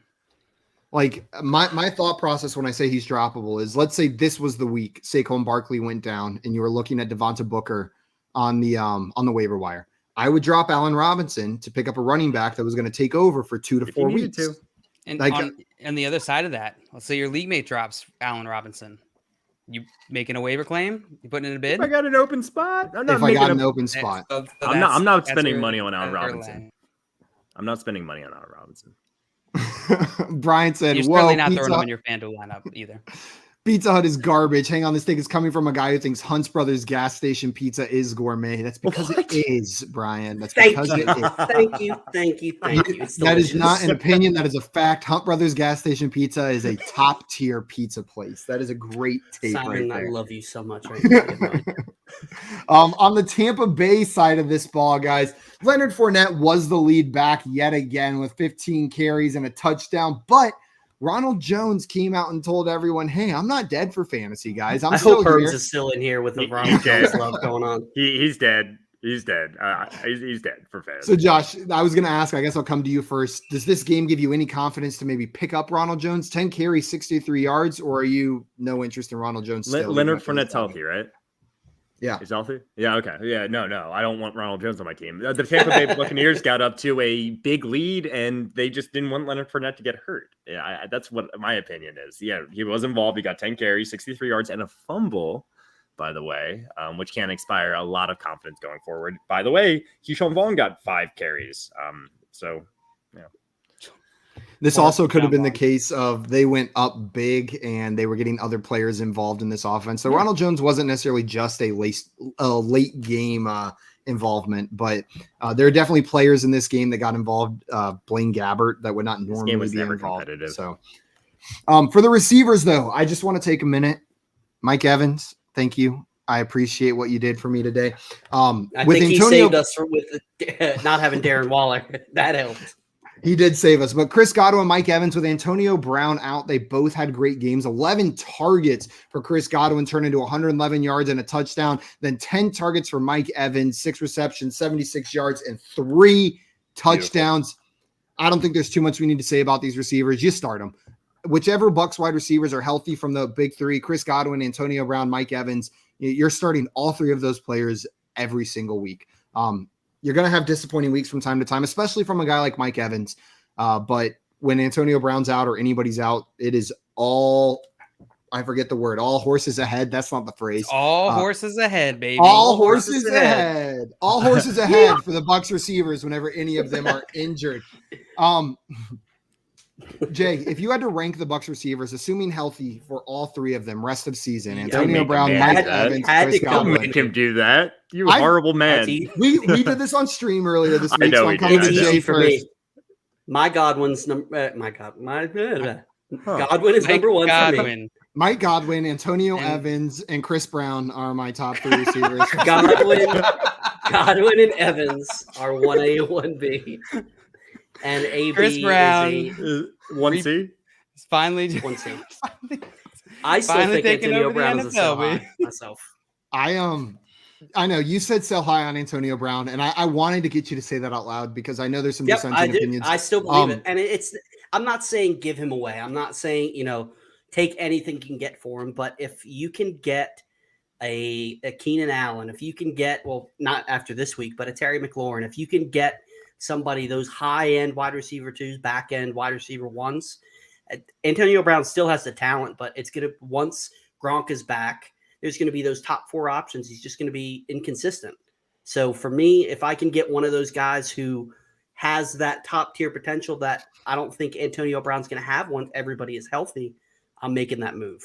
Like my thought process when I say he's droppable is, let's say this was the week Saquon Barkley went down and you were looking at Devonta Booker on the waiver wire. I would drop Allen Robinson to pick up a running back that was going to take over for 2 to 4 weeks. And on the other side of that, let's say your league mate drops Allen Robinson. You making a waiver claim? You putting in a bid? If I got an open spot. I'm not spending money on Allen Robinson. I'm not spending money on Allen Robinson. Brian said, "You're certainly not throwing him in your FanDuel lineup either." Pizza Hut is garbage. Hang on, this thing is coming from a guy who thinks Hunt's Brothers gas station pizza is gourmet. That's because it is, Brian. That's because it is. Thank you. That is not an opinion. That is a fact. Hunt Brothers gas station pizza is a top tier pizza place. That is a great take Simon, right there. I love you so much. On the Tampa Bay side of this ball, guys, Leonard Fournette was the lead back yet again with 15 carries and a touchdown, but Ronald Jones came out and told everyone, "Hey, I'm not dead for fantasy, guys. I hope Herbs is still in here with the Ronald Jones love going on. He's dead. He's dead. He's dead for fantasy." So, Josh, I was going to ask. I guess I'll come to you first. Does this game give you any confidence to maybe pick up Ronald Jones? 10 carries, 63 yards, or are you no interest in Ronald Jones? Leonard Fournette's healthy, right? Yeah. He's healthy? Yeah, okay. Yeah, no. I don't want Ronald Jones on my team. The Tampa Bay Buccaneers got up to a big lead, and they just didn't want Leonard Fournette to get hurt. Yeah, that's what my opinion is. Yeah, he was involved. He got 10 carries, 63 yards, and a fumble, by the way, which can inspire a lot of confidence going forward. By the way, Keyshawn Vaughn got 5 carries. So, yeah. This also could have been the case of they went up big and they were getting other players involved in this offense. So Ronald Jones wasn't necessarily just a late game involvement, but there are definitely players in this game that got involved. Blaine Gabbert that would not normally be involved. So for the receivers, though, I just want to take a minute. Mike Evans, thank you. I appreciate what you did for me today. I think he saved us with not having Darren Waller. That helped. He did save us, but Chris Godwin and Mike Evans with Antonio Brown out, they both had great games. 11 targets for Chris Godwin turned into 111 yards and a touchdown. Then 10 targets for Mike Evans, 6 receptions, 76 yards, and 3 touchdowns. I don't think there's too much we need to say about these receivers. You start them. Whichever Bucs wide receivers are healthy from the big three, Chris Godwin, Antonio Brown, Mike Evans, you're starting all three of those players every single week. You're going to have disappointing weeks from time to time, especially from a guy like Mike Evans. But when Antonio Brown's out or anybody's out, it is all, I forget the word, all horses ahead. That's not the phrase. It's all horses ahead, baby. All horses ahead. All horses ahead for the Bucs receivers whenever any of them are injured. Jay, if you had to rank the Bucs receivers, assuming healthy for all three of them, rest of season, Antonio Brown, Mike Evans, Chris Godwin. Don't make him do that. You horrible man. We did this on stream earlier this week. I know so I'm coming to Jay for first. me. My Godwin's number. Godwin is number one for me. Mike Godwin, Antonio Evans, and Chris Brown are my top three receivers. Godwin and Evans are 1A, 1B. And AB Chris Brown is 1C. It's finally 1C. I still think Antonio Brown is a sell high myself. I know you said sell high on Antonio Brown, and I wanted to get you to say that out loud because I know there's some dissenting opinions. I still believe it, and I'm not saying give him away. I'm not saying take anything you can get for him, but if you can get a Keenan Allen, if you can get not after this week, but a Terry McLaurin, if you can get somebody, those high-end wide receiver twos, back-end wide receiver ones. Antonio Brown still has the talent, but it's going to, once Gronk is back, there's going to be those top four options. He's just going to be inconsistent. So for me, if I can get one of those guys who has that top-tier potential that I don't think Antonio Brown's going to have once everybody is healthy, I'm making that move.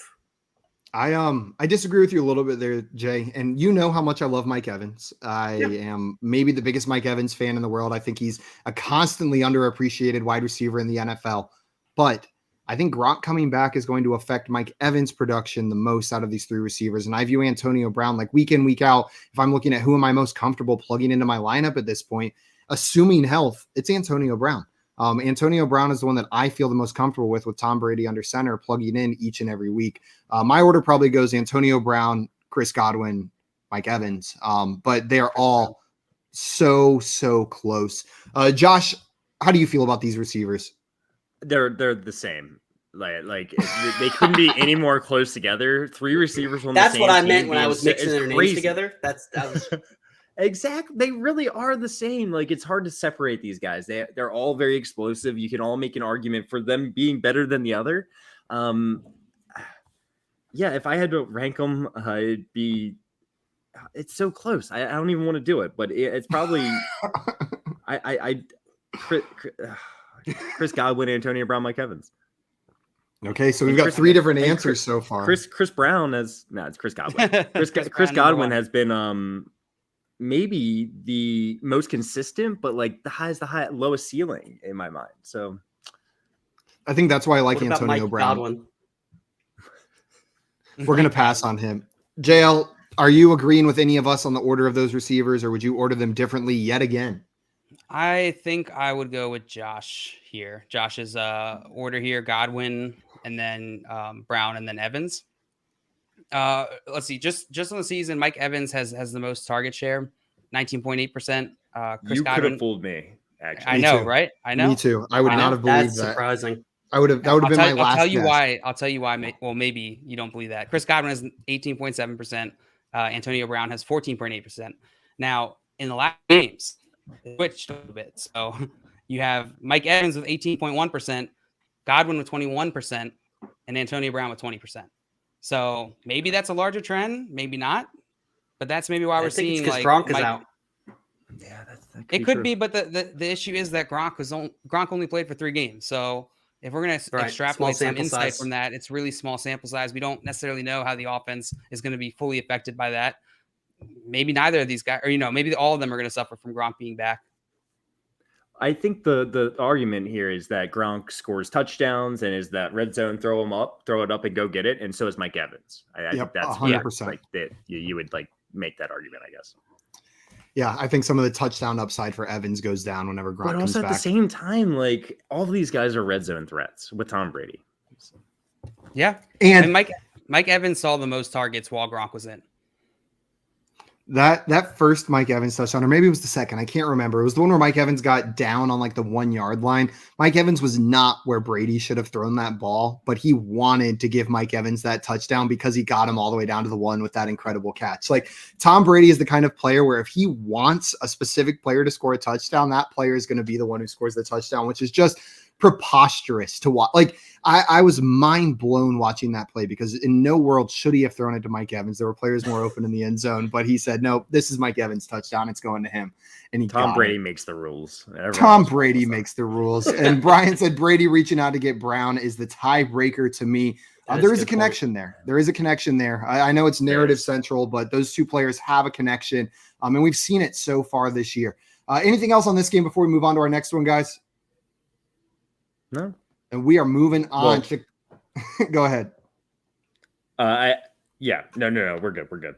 I disagree with you a little bit there, Jay, and you know how much I love Mike Evans. I am maybe the biggest Mike Evans fan in the world. I think he's a constantly underappreciated wide receiver in the NFL, but I think Gronk coming back is going to affect Mike Evans' production the most out of these three receivers, and I view Antonio Brown like week in, week out. If I'm looking at who am I most comfortable plugging into my lineup at this point, assuming health, it's Antonio Brown. Antonio Brown is the one that I feel the most comfortable with Tom Brady under center, plugging in each and every week. My order probably goes Antonio Brown, Chris Godwin, Mike Evans, but they are all so close. Josh, how do you feel about these receivers? They're the same. Like they couldn't be any more close together. Three receivers on the same team. That's what I meant when I was mixing their names together. That was exactly. They really are the same. Like, it's hard to separate these guys. They're all very explosive. You can all make an argument for them being better than the other. If I had to rank them, it's so close. I don't even want to do it, but it's probably Chris Godwin, Antonio Brown, Mike Evans. Okay, so we've got three different answers so far. Chris Brown it's Chris Godwin. Chris Godwin has been maybe the most consistent, but like the lowest ceiling in my mind. So I think that's why I like what Antonio Mike Brown. Godwin? We're going to pass on him. JL, are you agreeing with any of us on the order of those receivers, or would you order them differently yet again? I think I would go with Josh here. Josh's order here: Godwin, and then Brown, and then Evans. Let's see. Just on the season, Mike Evans has the most target share, 19.8%. You could have fooled me. Actually, I know, right? I know. Me too. I would not have believed That's that. surprising. That would have been my last. I'll tell you why. Well, maybe you don't believe that. Chris Godwin has 18.7%. Antonio Brown has 14.8%. Now, in the last games, it switched a little bit. So you have Mike Evans with 18.1%, Godwin with 21%, and Antonio Brown with 20%. So maybe that's a larger trend, maybe not, but that's maybe why we're seeing because Gronk is out. Yeah, it could be, but the issue is that Gronk only played for 3 games. So if we're going to extrapolate some insight from that, it's really small sample size. We don't necessarily know how the offense is going to be fully affected by that. Maybe neither of these guys, or maybe all of them are going to suffer from Gronk being back. I think the argument here is that Gronk scores touchdowns and is that red zone, throw it up and go get it. And so is Mike Evans. I think that's 100%. Like that you would like make that argument, I guess. Yeah, I think some of the touchdown upside for Evans goes down whenever Gronk comes back. But also at the same time, like all of these guys are red zone threats with Tom Brady. So. Yeah, and Mike Evans saw the most targets while Gronk was in. That first Mike Evans touchdown, or maybe it was the second, I can't remember. It was the one where Mike Evans got down on like the 1 yard line. Mike Evans was not where Brady should have thrown that ball, but he wanted to give Mike Evans that touchdown because he got him all the way down to the 1 with that incredible catch. Like Tom Brady is the kind of player where if he wants a specific player to score a touchdown, that player is going to be the one who scores the touchdown, which is just preposterous to watch. Like I was mind blown watching that play because in no world should he have thrown it to Mike Evans. There were players more open in the end zone, but he said, no, this is Mike Evans' touchdown. It's going to him. And Tom Brady makes the rules. Tom Brady makes the rules. And Brian said Brady reaching out to get Brown is the tiebreaker to me. There is a connection there. There is a connection there. I know it's narrative central, but those two players have a connection. And we've seen it so far this year. Anything else on this game before we move on to our next one, guys? No. And we are moving on to go ahead. No. We're good.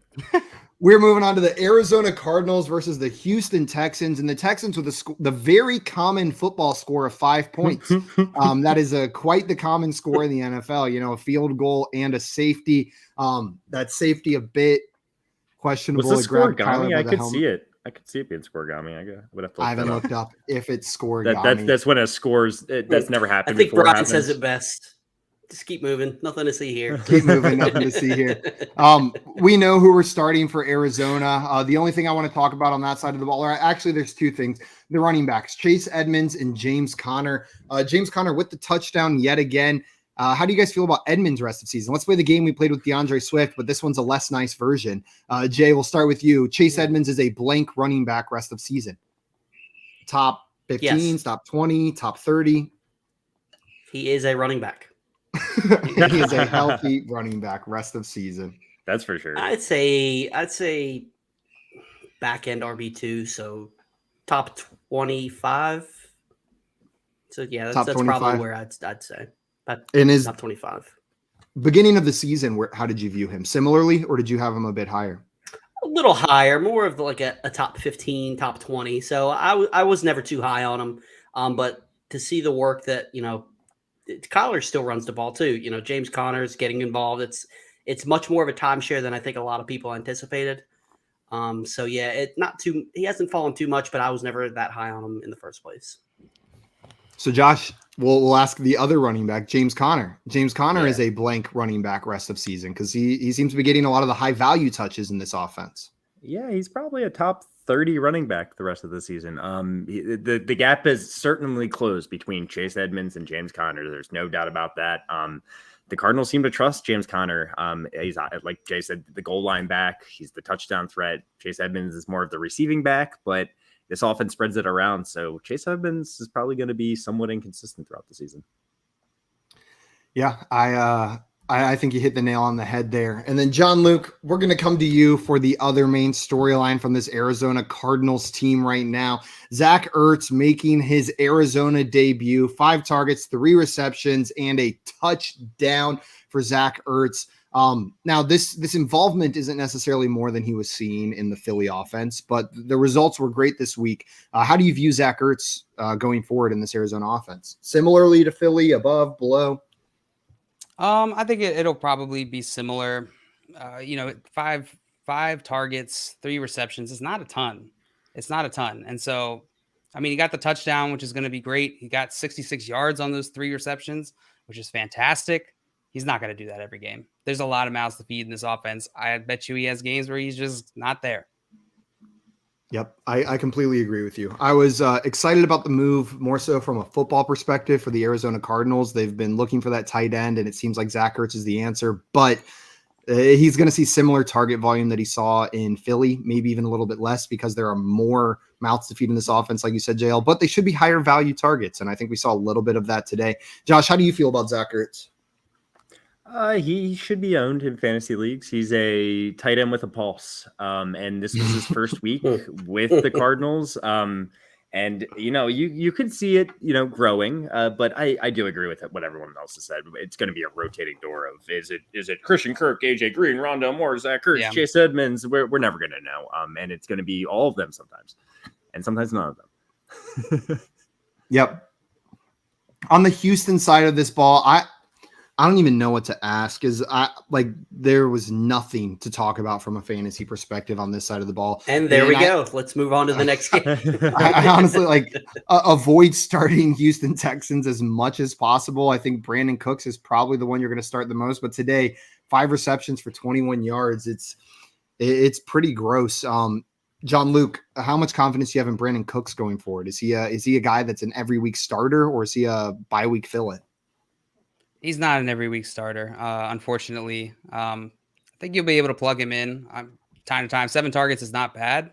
We're moving on to the Arizona Cardinals versus the Houston Texans, and the Texans with the very common football score of 5 points. That is quite the common score in the NFL. You know, a field goal and a safety. That safety a bit questionable. Was the score Gami? I could see it. I could see it being scoregami. I haven't looked up if it's scoregami. That's when a scores. That's never happened. I think before Brian says it best. Just keep moving. Nothing to see here. Keep moving. Nothing to see here. We know who we're starting for Arizona. The only thing I want to talk about on that side of the ball, or actually, there's two things: the running backs, Chase Edmonds and James Conner. James Conner with the touchdown yet again. How do you guys feel about Edmonds' rest of season? Let's play the game we played with DeAndre Swift, but this one's a less nice version. Jay, we'll start with you. Chase Edmonds is a blank running back rest of season. Top 15, top 20, top 30. He is a running back. He is a healthy running back rest of season. That's for sure. I'd say back end RB2, so top 25. So yeah, that's probably where I'd say. And is top 25. Beginning of the season, how did you view him? Similarly, or did you have him a bit higher? A little higher, more of like a top 15, top 20. So I was never too high on him. But to see the work that, Kyler still runs the ball too. James Conner's getting involved. It's much more of a timeshare than I think a lot of people anticipated. So yeah, he hasn't fallen too much, but I was never that high on him in the first place. So Josh, we'll ask the other running back, James Conner. James Conner is a blank running back rest of season because he seems to be getting a lot of the high value touches in this offense. Yeah, he's probably a top 30 running back the rest of the season. The gap is certainly closed between Chase Edmonds and James Conner. There's no doubt about that. The Cardinals seem to trust James Conner. He's, like Jay said, the goal line back. He's the touchdown threat. Chase Edmonds is more of the receiving back, but this offense spreads it around. So Chase Edmonds is probably going to be somewhat inconsistent throughout the season. Yeah, I think you hit the nail on the head there. And then John Luke, we're going to come to you for the other main storyline from this Arizona Cardinals team right now. Zack Ertz making his Arizona debut, 5 targets, 3 receptions, and a touchdown for Zack Ertz. Now this involvement isn't necessarily more than he was seeing in the Philly offense, but the results were great this week. How do you view Zack Ertz going forward in this Arizona offense? Similarly to Philly, above, below? I think it'll probably be similar. 5 targets, 3 receptions is not a ton. It's not a ton. And so, he got the touchdown, which is going to be great. He got 66 yards on those 3 receptions, which is fantastic. He's not going to do that every game. There's a lot of mouths to feed in this offense. I bet you he has games where he's just not there. Yep, I completely agree with you. I was excited about the move more so from a football perspective for the Arizona Cardinals. They've been looking for that tight end, and it seems like Zack Ertz is the answer. But he's going to see similar target volume that he saw in Philly, maybe even a little bit less because there are more mouths to feed in this offense, like you said, JL. But they should be higher value targets, and I think we saw a little bit of that today. Josh, how do you feel about Zack Ertz? He should be owned in fantasy leagues. He's a tight end with a pulse. And this was his first week with the Cardinals. And you could see it, growing. But I do agree with what everyone else has said. It's going to be a rotating door of is it Christian Kirk, AJ Green, Rondale Moore, Zack Ertz, Chase Edmonds? We're never going to know. And it's going to be all of them sometimes, and sometimes none of them. Yep. On the Houston side of this ball, I don't even know what to ask. There was nothing to talk about from a fantasy perspective on this side of the ball. And there we go. Let's move on to the next game. I honestly avoid starting Houston Texans as much as possible. I think Brandon Cooks is probably the one you're going to start the most. But today, 5 receptions for 21 yards. It's pretty gross. John Luke, how much confidence do you have in Brandon Cooks going forward? Is he a guy that's an every week starter, or is he a bye week fill-in? He's not an every week starter, unfortunately. I think you'll be able to plug him in time to time. 7 targets is not bad,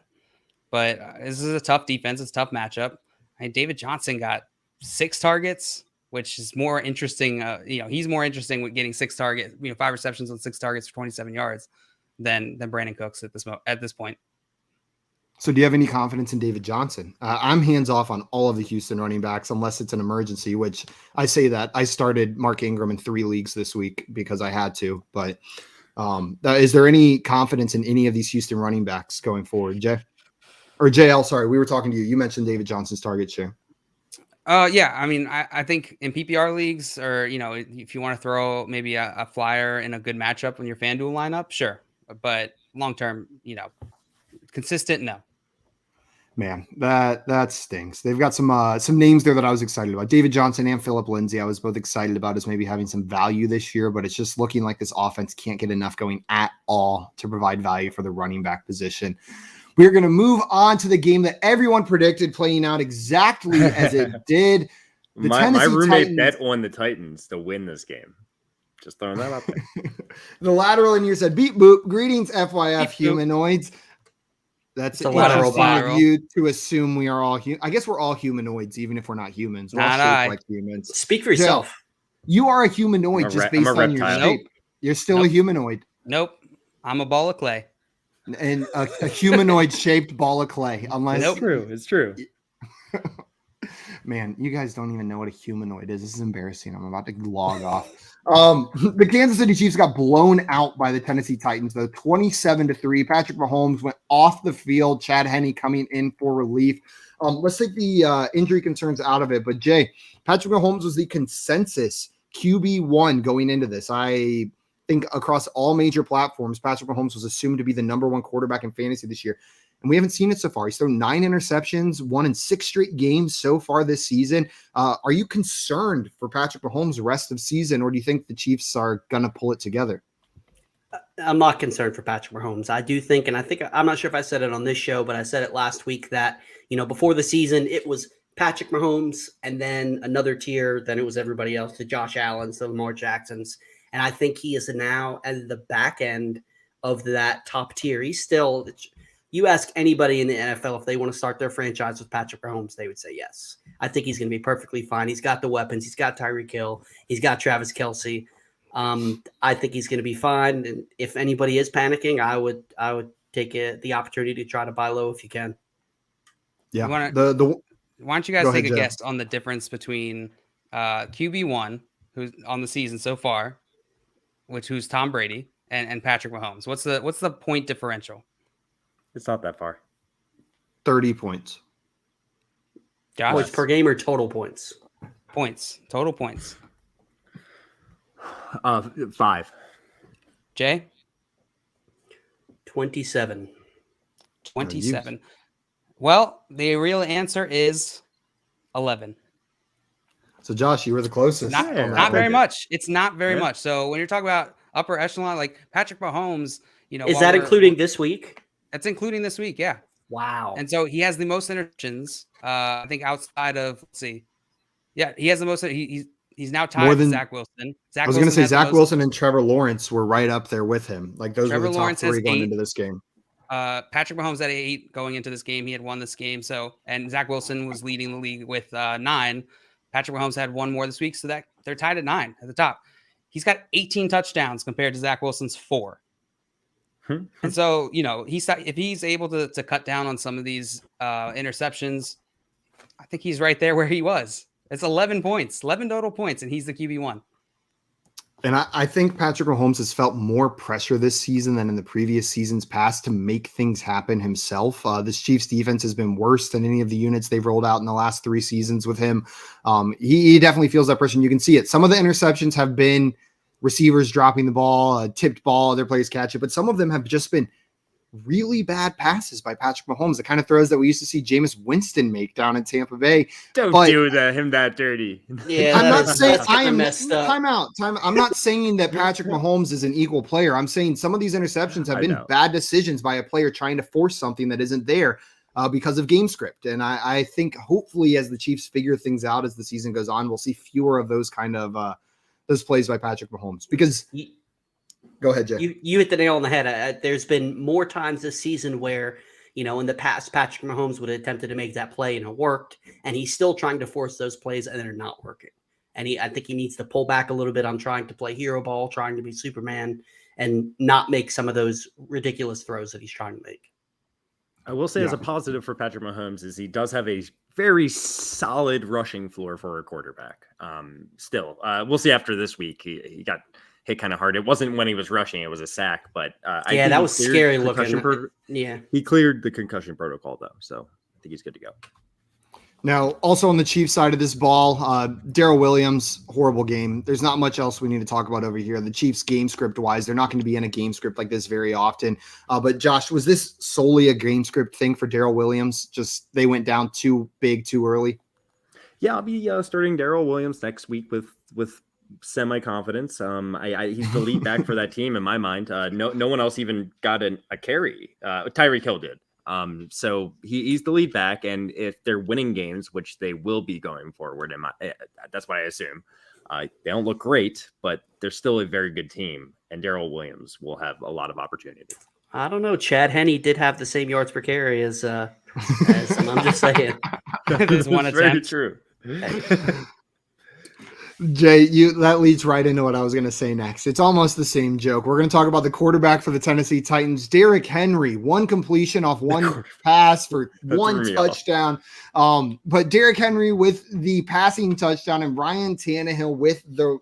but this is a tough defense. It's a tough matchup. David Johnson got 6 targets, which is more interesting. He's more interesting with getting 6 targets, 5 receptions on 6 targets for 27 yards than Brandon Cooks at this point. So do you have any confidence in David Johnson? I'm hands off on all of the Houston running backs unless it's an emergency, which I say that. I started Mark Ingram in 3 leagues this week because I had to. But is there any confidence in any of these Houston running backs going forward, Jay? Or JL, sorry, we were talking to you. You mentioned David Johnson's target share. Yeah, I think in PPR leagues, or if you want to throw maybe a flyer in a good matchup in your FanDuel lineup, sure. But long term, consistent, no. Man, that stinks. They've got some names there that I was excited about. David Johnson and Phillip Lindsay, I was both excited about as maybe having some value this year, but it's just looking like this offense can't get enough going at all to provide value for the running back position. We're going to move on to the game that everyone predicted playing out exactly as it did. My roommate bet on the Titans to win this game. Just throwing that out there. The lateral in here said, beep boop, greetings FYF beep, humanoids. That's a lateral of you to assume we are all I guess we're all humanoids, even if we're not humans. We're all shaped like humans. Speak for yourself. You are a humanoid just based on your shape. Nope. You're still a humanoid. Nope. I'm a ball of clay. And a humanoid shaped ball of clay. Unless It's true. Man, you guys don't even know what a humanoid is. This is embarrassing. I'm about to log off. The Kansas City Chiefs got blown out by the Tennessee Titans, though 27-3. Patrick Mahomes went off the field. Chad Henne coming in for relief. Let's take the injury concerns out of it. But Jay, Patrick Mahomes was the consensus QB1 going into this. I think across all major platforms, Patrick Mahomes was assumed to be the number 1 quarterback in fantasy this year. And we haven't seen it so far. He's thrown 9 interceptions, won in 6 straight games so far this season. Are you concerned for Patrick Mahomes the rest of the season, or do you think the Chiefs are going to pull it together? I'm not concerned for Patrick Mahomes. I do think, and I'm not sure if I said it on this show, but I said it last week that, before the season, it was Patrick Mahomes and then another tier, then it was everybody else, the Josh Allens, the Lamar Jacksons. And I think he is now at the back end of that top tier. He's still... You ask anybody in the NFL if they want to start their franchise with Patrick Mahomes, they would say yes. I think he's going to be perfectly fine. He's got the weapons. He's got Tyreek Hill. He's got Travis Kelce. I think he's going to be fine. And if anybody is panicking, I would take the opportunity to try to buy low if you can. Yeah. Why don't you guys take a guess on the difference between QB1, who's on the season so far, who's Tom Brady, and Patrick Mahomes? What's the point differential? It's not that far. 30 points. Josh? Points per game or total points? Points. Total points. 5. Jay? 27. 27. Well, the real answer is 11. So, Josh, you were the closest. Not very much. It's not very much. So, when you're talking about upper echelon, like Patrick Mahomes, is that including this week? That's including this week, yeah. Wow. And so he has the most interceptions, I think, outside of, let's see. Yeah, he has the most. He's now tied with Zach Wilson. I was going to say Zach Wilson and Trevor Lawrence were right up there with him. Like those were the top 3 going into this game. Patrick Mahomes had 8 going into this game. He had won this game. So, and Zach Wilson was leading the league with 9. Patrick Mahomes had 1 more this week, so that they're tied at 9 at the top. He's got 18 touchdowns compared to Zach Wilson's 4. And so, if he's able to cut down on some of these interceptions, I think he's right there where he was. It's 11 points, 11 total points, and he's the QB1. And I think Patrick Mahomes has felt more pressure this season than in the previous seasons past to make things happen himself. This Chiefs defense has been worse than any of the units they've rolled out in the last 3 seasons with him. He definitely feels that pressure, and you can see it. Some of the interceptions have been receivers dropping the ball, a tipped ball, other players catch it, but some of them have just been really bad passes by Patrick Mahomes, the kind of throws that we used to see Jameis Winston make down in Tampa Bay. Don't do him that dirty. Yeah, I'm not saying I am messed up. time out. I'm not saying that Patrick Mahomes is an equal player. I'm saying some of these interceptions have been bad decisions by a player trying to force something that isn't there because of game script. And I think hopefully as the Chiefs figure things out as the season goes on, we'll see fewer of those kind of those plays by Patrick Mahomes because. Go ahead, Jay. You hit the nail on the head. There's been more times this season where, in the past, Patrick Mahomes would have attempted to make that play and it worked, and he's still trying to force those plays and they're not working. And I think he needs to pull back a little bit on trying to play hero ball, trying to be Superman, and not make some of those ridiculous throws that he's trying to make. I will say as a positive for Patrick Mahomes is he does have a very solid rushing floor for a quarterback. Still, we'll see after this week. He got hit kind of hard. It wasn't when he was rushing; it was a sack. But that was scary looking. He cleared the concussion protocol though, so I think he's good to go. Now, also on the Chiefs side of this ball, Daryl Williams, horrible game. There's not much else we need to talk about over here. The Chiefs game script wise, they're not going to be in a game script like this very often. But Josh, was this solely a game script thing for Daryl Williams? Just they went down too big too early? Yeah, I'll be starting Daryl Williams next week with semi-confidence. He's the lead back for that team in my mind. No one else even got a carry. Tyreek Hill did. So he's the lead back, and if they're winning games, which they will be going forward, that's what I assume. They don't look great, but they're still a very good team, and Daryl Williams will have a lot of opportunity. I don't know. Chad Henne did have the same yards per carry as I'm just saying. That's one attempt. Very true. Jay, that leads right into what I was going to say next. It's almost the same joke. We're going to talk about the quarterback for the Tennessee Titans, Derrick Henry, one completion off one pass for one touchdown. But Derrick Henry with the passing touchdown and Ryan Tannehill with the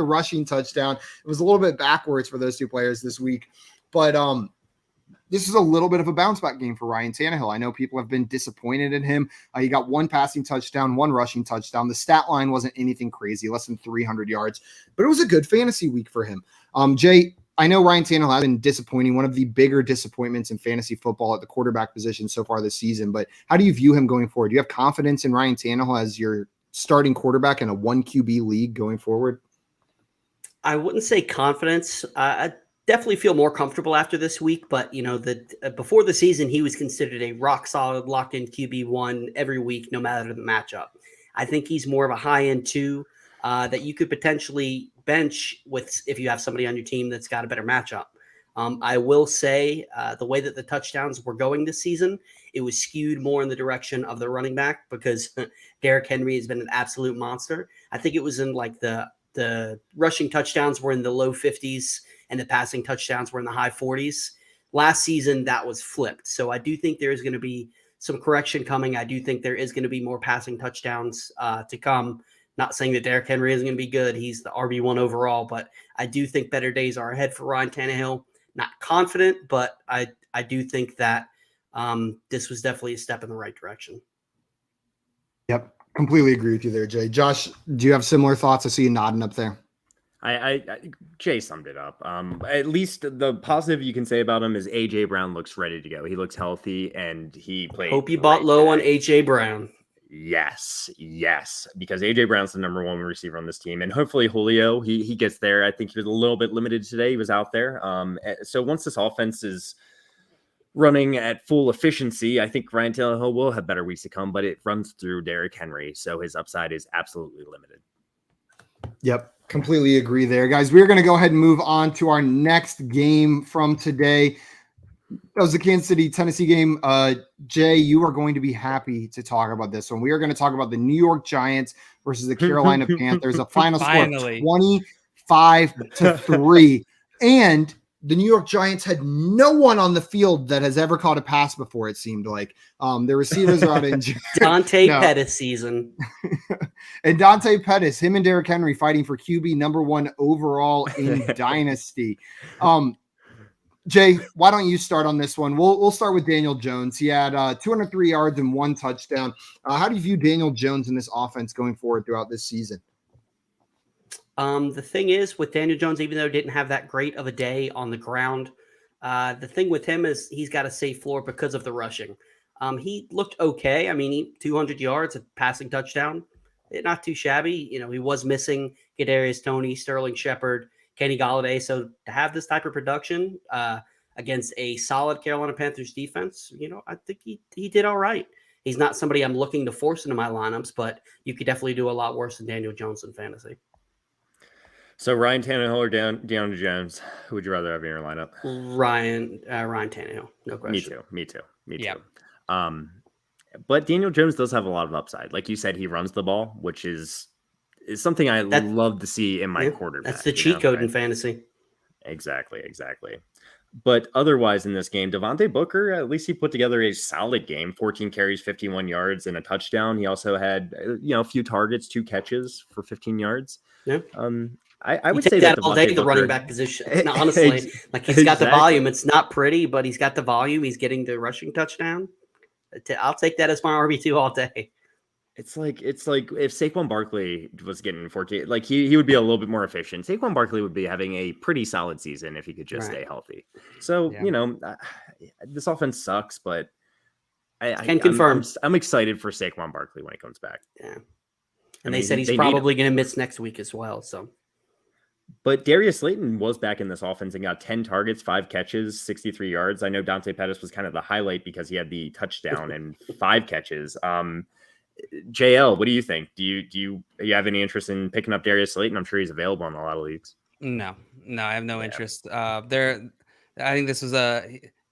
rushing touchdown. It was a little bit backwards for those two players this week, but this is a little bit of a bounce back game for Ryan Tannehill. I know people have been disappointed in him. He got one passing touchdown, one rushing touchdown. The stat line wasn't anything crazy, less than 300 yards, but it was a good fantasy week for him. Jay, I know Ryan Tannehill has been disappointing, one of the bigger disappointments in fantasy football at the quarterback position so far this season, but how do you view him going forward? Do you have confidence in Ryan Tannehill as your starting quarterback in a 1 QB league going forward? I wouldn't say confidence. I definitely feel more comfortable after this week, but before the season, he was considered a rock solid, locked in QB1 every week, no matter the matchup. I think he's more of a high end 2 that you could potentially bench if you have somebody on your team that's got a better matchup. I will say the way that the touchdowns were going this season, it was skewed more in the direction of the running back because Derrick Henry has been an absolute monster. I think it was in like the rushing touchdowns were in the low 50s and the passing touchdowns were in the high 40s. Last season, that was flipped. So I do think there is going to be some correction coming. I do think there is going to be more passing touchdowns to come. Not saying that Derrick Henry isn't going to be good. He's the RB1 overall, but I do think better days are ahead for Ryan Tannehill. Not confident, but I do think that this was definitely a step in the right direction. Yep. Completely agree with you there, Jay. Josh, do you have similar thoughts? I see you nodding up there. Jay summed it up. At least the positive you can say about him is AJ Brown looks ready to go. He looks healthy and he played. Hope you bought low on AJ Brown. Yes, because AJ Brown's the number 1 receiver on this team, and hopefully Julio he gets there. I think he was a little bit limited today. He was out there. So once this offense is running at full efficiency, I think Ryan Tannehill will have better weeks to come, but it runs through Derrick Henry, so his upside is absolutely limited. Yep. Completely agree there, guys. We're going to go ahead and move on to our next game from today. That was the Kansas City, Tennessee game. Jay, you are going to be happy to talk about this one. We are going to talk about the New York Giants versus the Carolina Panthers. A final score of 25-3. And the New York Giants had no one on the field that has ever caught a pass before, it seemed like. The receivers are out injured. Dante Pettis season. And Dante Pettis, him and Derrick Henry fighting for QB number 1 overall in Dynasty. Jay, why don't you start on this one? We'll start with Daniel Jones. He had 203 yards and 1 touchdown. How do you view Daniel Jones in this offense going forward throughout this season? The thing is with Daniel Jones, even though he didn't have that great of a day on the ground, the thing with him is he's got a safe floor because of the rushing. He looked okay. I mean, 200 yards, a passing touchdown, not too shabby. You know, he was missing Kadarius Toney, Sterling Shepard, Kenny Golladay. So to have this type of production against a solid Carolina Panthers defense, you know, I think he did all right. He's not somebody I'm looking to force into my lineups, but you could definitely do a lot worse than Daniel Jones in fantasy. So Ryan Tannehill or Deante Jones, who would you rather have in your lineup? Ryan Tannehill, no question. Me too. Yeah. But Daniel Jones does have a lot of upside. Like you said, he runs the ball, which is something I love to see in my quarterback. That's the cheat code in fantasy. Exactly. But otherwise in this game, Devontae Booker, at least he put together a solid game, 14 carries, 51 yards, and a touchdown. He also had, a few targets, 2 catches for 15 yards. Yeah. I would say that all day, the running back position. No, honestly, like he's got the volume. It's not pretty, but he's got the volume. He's getting the rushing touchdown. I'll take that as my RB2 all day. It's like if Saquon Barkley was getting 14, like he would be a little bit more efficient. Saquon Barkley would be having a pretty solid season if he could just stay healthy. So, this offense sucks, but I can confirm. I'm excited for Saquon Barkley when he comes back. Yeah. And they said he's probably going to miss next week as well. So, but Darius Slayton was back in this offense and got 10 targets, 5 catches, 63 yards. I know Dante Pettis was kind of the highlight because he had the touchdown and 5 catches. JL, what do you think? Do you have any interest in picking up Darius Slayton? I'm sure he's available in a lot of leagues. No, I have no interest. I think this was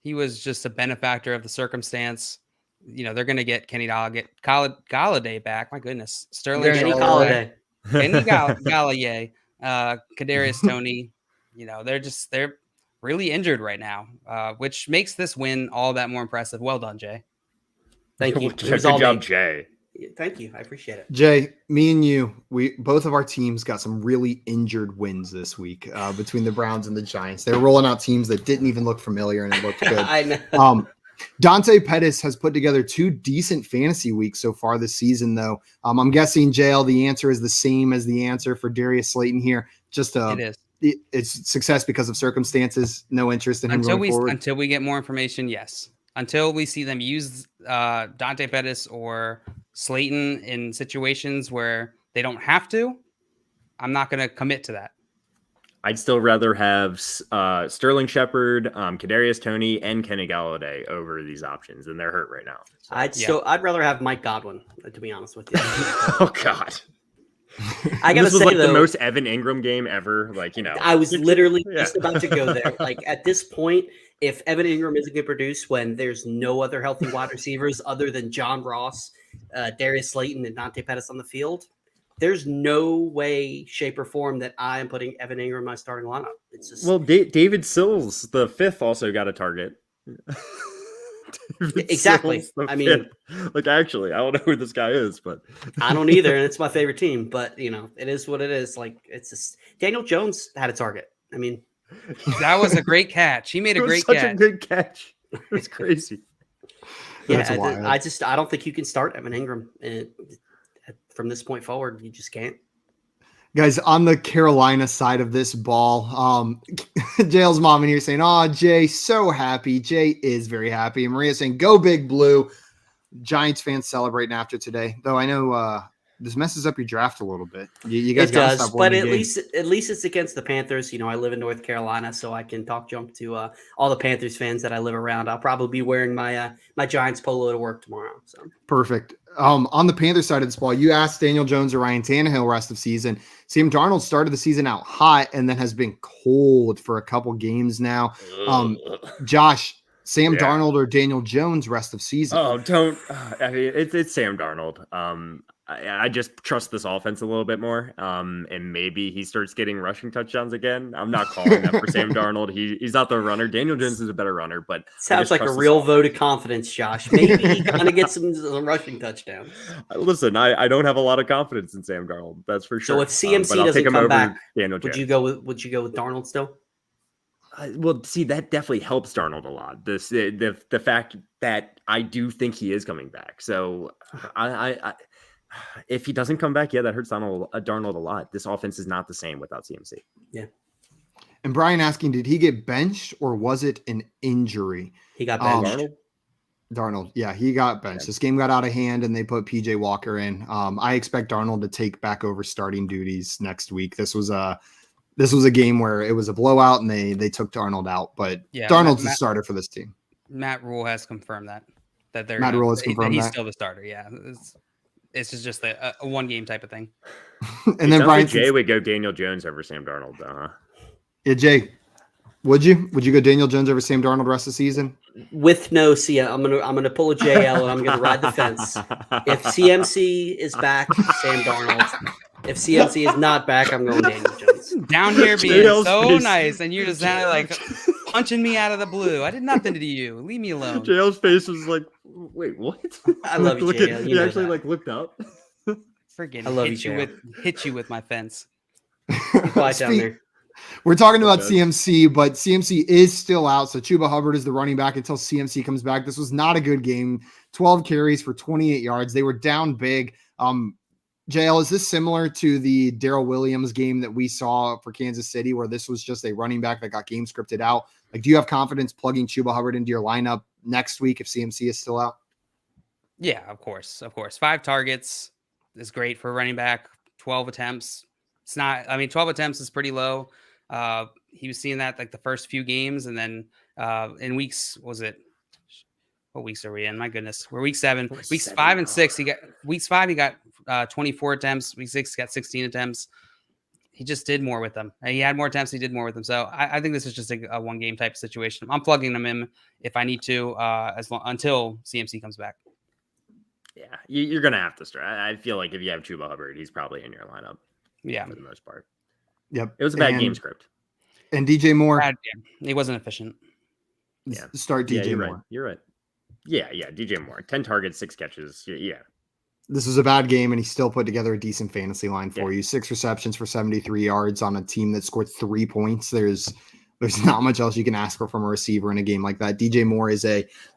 he was just a benefactor of the circumstance. You know, they're going to get Kenny Golladay back. My goodness. Sterling Golladay. Kenny Golladay, Kadarius Toney. You know, they're really injured right now, which makes this win all that more impressive. Well done, Jay. Thank you. Good job, Jay. Thank you. I appreciate it. Jay, me and you, both of our teams got some really injured wins this week between the Browns and the Giants. They were rolling out teams that didn't even look familiar, and it looked good. I know. Dante Pettis has put together 2 decent fantasy weeks so far this season, though. I'm guessing, JL, the answer is the same as the answer for Darius Slayton here. Just it is. It's success because of circumstances. No interest in him going forward. Until we get more information, yes. Until we see them use Dante Pettis or Slayton in situations where they don't have to, I'm not going to commit to that. I'd still rather have Sterling Shepard, Kadarius Toney, and Kenny Golladay over these options, and they're hurt right now. So. I'd rather have Mike Godwin, to be honest with you. Oh God. I gotta say, the most Evan Ingram game ever. I was literally just about to go there. Like at this point, if Evan Ingram isn't going to produce when there's no other healthy wide receivers other than John Ross, Darius Slayton, and Dante Pettis on the field, there's no way, shape, or form that I am putting Evan Ingram in my starting lineup. It's just David Sills, the 5th, also got a target. Exactly. I mean, actually, I don't know who this guy is, but I don't either, and it's my favorite team. But it is what it is. Like it's just Daniel Jones had a target. I mean, that was a great catch. He made a great catch. Such a good catch. It's crazy. I don't think you can start Evan Ingram from this point forward. You just can't. Guys, on the Carolina side of this ball, JL's mom in here saying, "Oh, Jay, so happy." Jay is very happy. And Maria saying, "Go Big Blue." Giants fans celebrating after today, though. I know this messes up your draft a little bit. You guys got to stop but winning least it's against the Panthers. I live in North Carolina, so I can talk junk to all the Panthers fans that I live around. I'll probably be wearing my my Giants polo to work tomorrow. So perfect. On the Panthers side of this ball, you asked Daniel Jones or Ryan Tannehill rest of season. Sam Darnold started the season out hot and then has been cold for a couple games now. Josh, Sam Darnold or Daniel Jones rest of season? Oh, don't. I mean, it's Sam Darnold. I just trust this offense a little bit more. And maybe he starts getting rushing touchdowns again. I'm not calling that for Sam Darnold. He's not the runner. Daniel Jones is a better runner, but sounds like a real vote of confidence, Josh. Maybe he kind of gets some rushing touchdowns. Listen, I don't have a lot of confidence in Sam Darnold. That's for sure. So if CMC doesn't come back, would you go with Darnold still? Well, see, that definitely helps Darnold a lot. The fact that I do think he is coming back. So If he doesn't come back, that hurts Darnold a lot. This offense is not the same without CMC. Yeah. And Brian asking, did he get benched or was it an injury? He got benched. Darnold. Yeah, he got benched. This game got out of hand and they put PJ Walker in. I expect Darnold to take back over starting duties next week. This was a game where it was a blowout and they took Darnold out, but Darnold's the starter for this team. Matt Rule has confirmed that they're Matt Rule has confirmed he's that. still the starter. Yeah. It's just a one game type of thing. And then Brian, Jay would go Daniel Jones over Sam Darnold, though, huh? Yeah, Jay, would you go Daniel Jones over Sam Darnold the rest of the season? With no CM, I'm gonna pull a JL and I'm gonna ride the fence. If CMC is back, Sam Darnold. If CMC is not back, I'm going Daniel Jones. Down here being so nice, and you just sounded like punching me out of the blue. I did nothing to you. Leave me alone. JL's face was like, wait, what? I love you, JL. He actually looked up. Friggin' I love hit you with my fence. Quiet down there. We're talking about CMC, but CMC is still out. So Cuba Hubbard is the running back until CMC comes back. This was not a good game. 12 carries for 28 yards. They were down big. JL, is this similar to the Daryl Williams game that we saw for Kansas City, where this was just a running back that got game scripted out? Like, do you have confidence plugging Cuba Hubbard into your lineup next week if CMC is still out? Yeah, of course. 5 targets is great for a running back. 12 attempts. 12 attempts is pretty low. He was seeing that like the first few games, and then in weeks, what weeks are we in? My goodness, we're week 7. Weeks 5 and 6, weeks 5 he got 24 attempts. Week 6 he got 16 attempts. He just did more with them. He had more attempts. He did more with them. So I think this is just a one game type situation. I'm plugging him in if I need to, until CMC comes back. Yeah, you're gonna have to start. I feel like if you have Chuba Hubbard, he's probably in your lineup. Yeah, for the most part. Yep, it was a bad game script. And DJ Moore, he wasn't efficient. Yeah, start DJ Moore. Right. You're right. Yeah, DJ Moore. 10 targets, 6 catches. Yeah. This was a bad game, and he still put together a decent fantasy line for you. 6 receptions for 73 yards on a team that scored 3 points. There's not much else you can ask for from a receiver in a game like that. DJ Moore is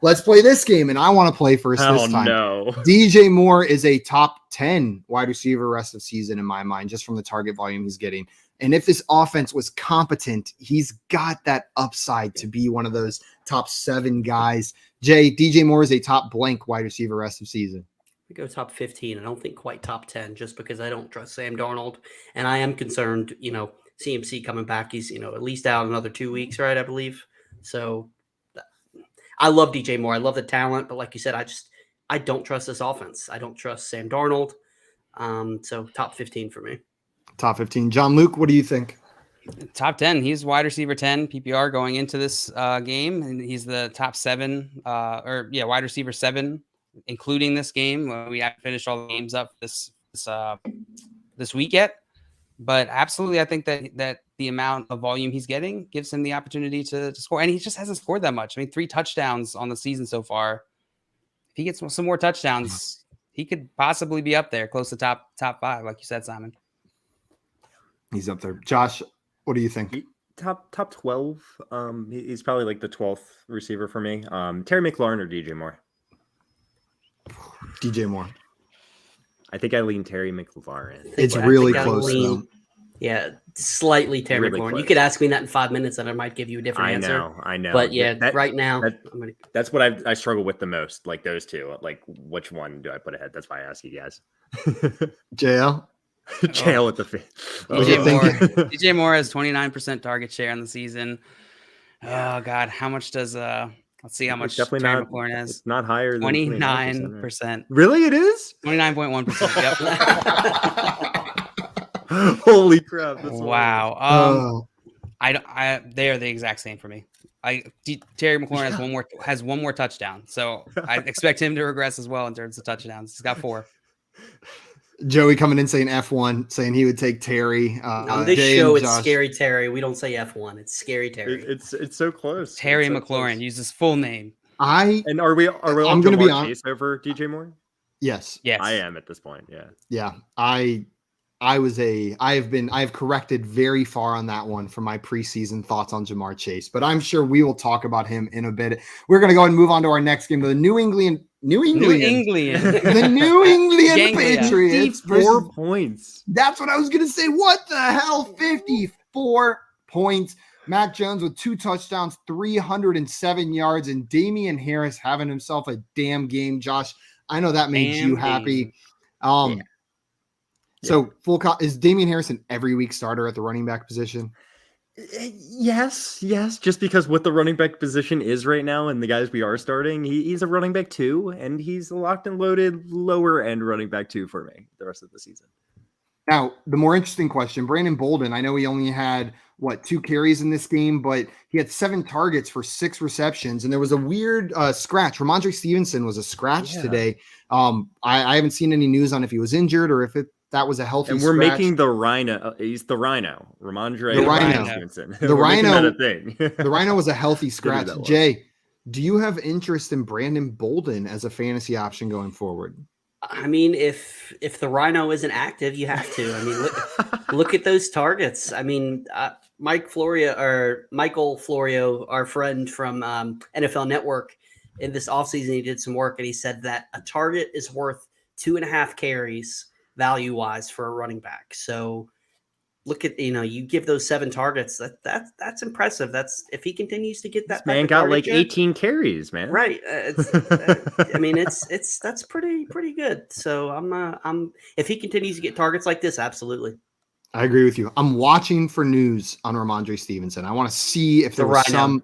let's play this game, and I want to play first this time. No. DJ Moore is a top 10 wide receiver rest of season in my mind, just from the target volume he's getting. And if this offense was competent, he's got that upside to be one of those top 7 guys. Jay, DJ Moore is a top blank wide receiver rest of season. We go top 15. I don't think quite top 10, just because I don't trust Sam Darnold. And I am concerned, CMC coming back. He's, at least out another 2 weeks, right? I believe. So I love DJ Moore. I love the talent. But like you said, I don't trust this offense. I don't trust Sam Darnold. So top 15 for me. Top 15. John Luke, what do you think? Top 10. He's wide receiver 10 PPR going into this game. And he's the top 7 wide receiver 7, including this game. We haven't finished all the games up this week yet. But absolutely, I think that the amount of volume he's getting gives him the opportunity to score. And he just hasn't scored that much. 3 touchdowns on the season so far. If he gets some more touchdowns, he could possibly be up there, close to top 5, like you said, Simon. He's up there. Josh, what do you think? Top 12. He's probably like the 12th receiver for me. Terry McLaurin or DJ Moore? DJ Moore. I think I lean Terry McLaurin. It's really close. Yeah, slightly Terry McLaurin. Close. You could ask me that in 5 minutes and I might give you a different answer. I know. But yeah, right now. That's what I struggle with the most, like those two. Like, which one do I put ahead? That's why I ask you guys. JL? JL at the fit. DJ Moore has 29% target share on the season. Oh, God. How much does... Let's see how much Terry McLaurin has. It's not higher than 29%. Really? It is? 29.1%. Yep. Holy crap. That's wow. They are the exact same for me. Terry McLaurin has one more touchdown. So I expect him to regress as well in terms of touchdowns. He's got 4. Joey coming in saying F1, saying he would take Terry. On this show, it's Scary Terry. We don't say F1. It's Scary Terry. It's so close. Terry McLaurin. Use his full name. Are we I'm going to be on over DJ Moore? Yes. I am at this point. Yeah. I have corrected very far on that one from my preseason thoughts on Jamar Chase, but I'm sure we will talk about him in a bit. We're going to go and move on to our next game, the New England New New England. England. The New England Ganglia. Patriots 54 versus, points. that's what I was going to say. What the hell? 54 points. Mac Jones with 2 touchdowns, 307 yards, and Damian Harris having himself a damn game. Josh, I know that made you happy. So is Damian Harris an every week starter at the running back position? Yes. Just because what the running back position is right now and the guys we are starting, he's a running back 2, and he's a locked and loaded lower end running back 2 for me the rest of the season. Now, the more interesting question, Brandon Bolden, I know he only had, 2 carries in this game, but he had 7 targets for 6 receptions, and there was a weird scratch. Ramondre Stevenson was a scratch today. I haven't seen any news on if he was injured or if that was a healthy And we're scratch. making the Rhino. He's the Rhino. Ramondre The Rhino. Stevenson. The Rhino. A thing. The Rhino was a healthy scratch. Jay, do you have interest in Brandon Bolden as a fantasy option going forward? I mean, if the Rhino isn't active, you have to. I mean, look at those targets. I mean, Michael Florio, our friend from NFL Network, in this offseason, he did some work and he said that a target is worth 2.5 carries value-wise for a running back. So look at, you give those 7 targets. That's impressive. That's if he continues to get that. This man got like 18 carries, man. Right. I mean, that's pretty good. So I'm if he continues to get targets like this, absolutely. I agree with you. I'm watching for news on Ramondre Stevenson. I want to see if there was some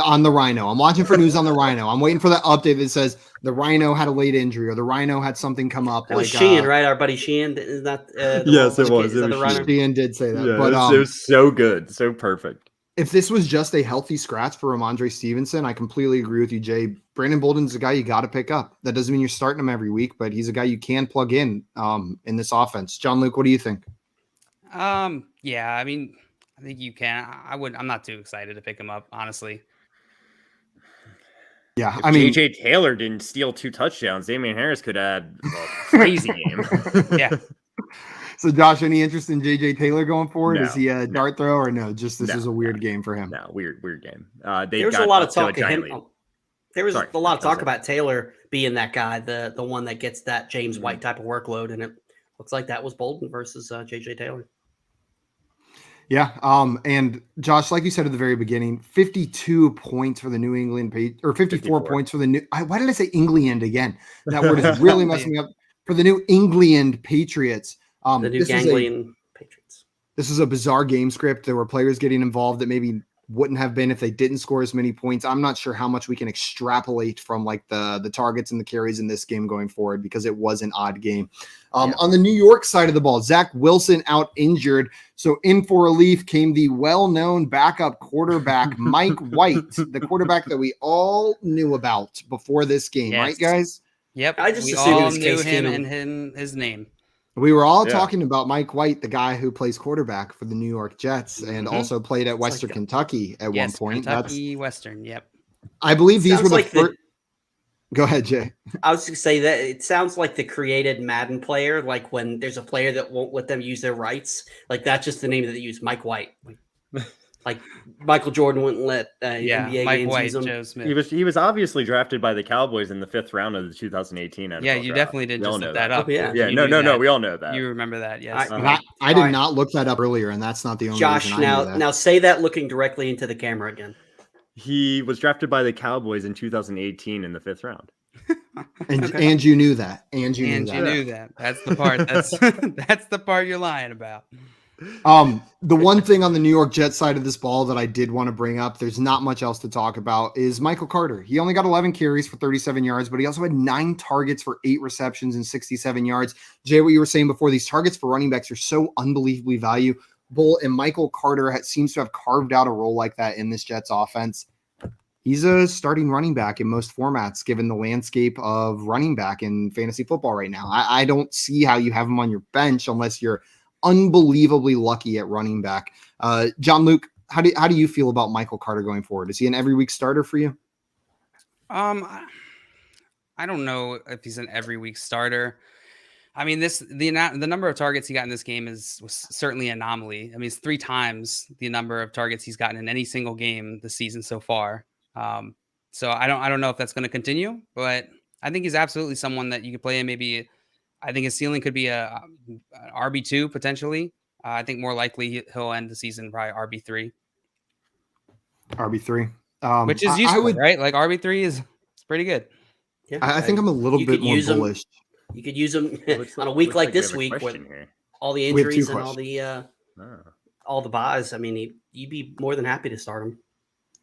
on the Rhino. I'm watching for news on the Rhino. I'm waiting for that update that says the Rhino had a late injury or the Rhino had something come up. That was Sheehan, right? Our buddy Sheehan. Is that? Yes, it was. Sheehan did say that. Yeah, but it was so good, so perfect. If this was just a healthy scratch for Ramondre Stevenson, I completely agree with you, Jay. Brandon Bolden's a guy you got to pick up. That doesn't mean you're starting him every week, but he's a guy you can plug in this offense. John Luke, what do you think? Yeah, I mean, I think you can. I'm not too excited to pick him up, honestly. Yeah, I mean, JJ Taylor didn't steal 2 touchdowns. Damian Harris could add a crazy game. Yeah. So, Josh, any interest in JJ Taylor going forward? No, Is he a dart throw or no? Just this is a weird game for him. No, weird game. There was a lot of talk of him. There was a lot of talk about Taylor being that guy, the one that gets that James White type of workload, and it looks like that was Bolden versus JJ Taylor. Yeah. And Josh, like you said at the very beginning, 52 points for the New England or 54 points for the new. Why did I say England again? That word is really messing me up for the New England Patriots. The New Ganglion Patriots. This is a bizarre game script. There were players getting involved that maybe wouldn't have been if they didn't score as many points. I'm not sure how much we can extrapolate from like the targets and the carries in this game going forward because it was an odd game. On the New York side of the ball, Zach Wilson out injured. So in for relief came the well-known backup quarterback, Mike White, the quarterback that we all knew about before this game, right, guys? Yep. I just we assumed all it was knew Case him Keenum. and his name. We were all talking about Mike White, the guy who plays quarterback for the New York Jets and also played at Western Kentucky at one point. Kentucky Western, yep. I believe these were the like first. Go ahead, Jay. I was going to say that it sounds like the created Madden player, like when there's a player that won't let them use their rights. Like that's just the name that they use, Mike White. Like Michael Jordan wouldn't let NBA Mike games White, use him. Joe Smith. He was obviously drafted by the Cowboys in the 5th round of the 2018 NFL Yeah, you draft. definitely didn't just look that up. Yeah. No, we all know that. You remember that, yes. I did not look that up earlier, and that's not the only Josh, reason I knew that. now say that looking directly into the camera again. He was drafted by the Cowboys in 2018 in the 5th round. And you knew that. And you knew that. That's the part. That's the part you're lying about. The one thing on the New York Jets side of this ball that I did want to bring up, there's not much else to talk about, is Michael Carter. He only got 11 carries for 37 yards, but he also had 9 targets for 8 receptions and 67 yards. Jay, what you were saying before, these targets for running backs are so unbelievably valuable, and Michael Carter seems to have carved out a role like that in this Jets offense. He's a starting running back in most formats, given the landscape of running back in fantasy football right now. I don't see how you have him on your bench unless you're unbelievably lucky at running back. John Luke, how do you feel about Michael Carter going forward? Is he an every week starter for you? I don't know if he's an every week starter. I mean, the number of targets he got in this game was certainly an anomaly. I mean, it's 3 times the number of targets he's gotten in any single game this season so far. So I don't know if that's going to continue, but I think he's absolutely someone that you could play in. Maybe I think his ceiling could be an RB2 potentially. I think more likely he'll end the season probably RB3. RB3. Which is useful, right? Like RB3 is pretty good. Yeah, I think I'm a little bit more bullish. You could use them on a week like this week with all the injuries and all the buys. I mean, you'd be more than happy to start him.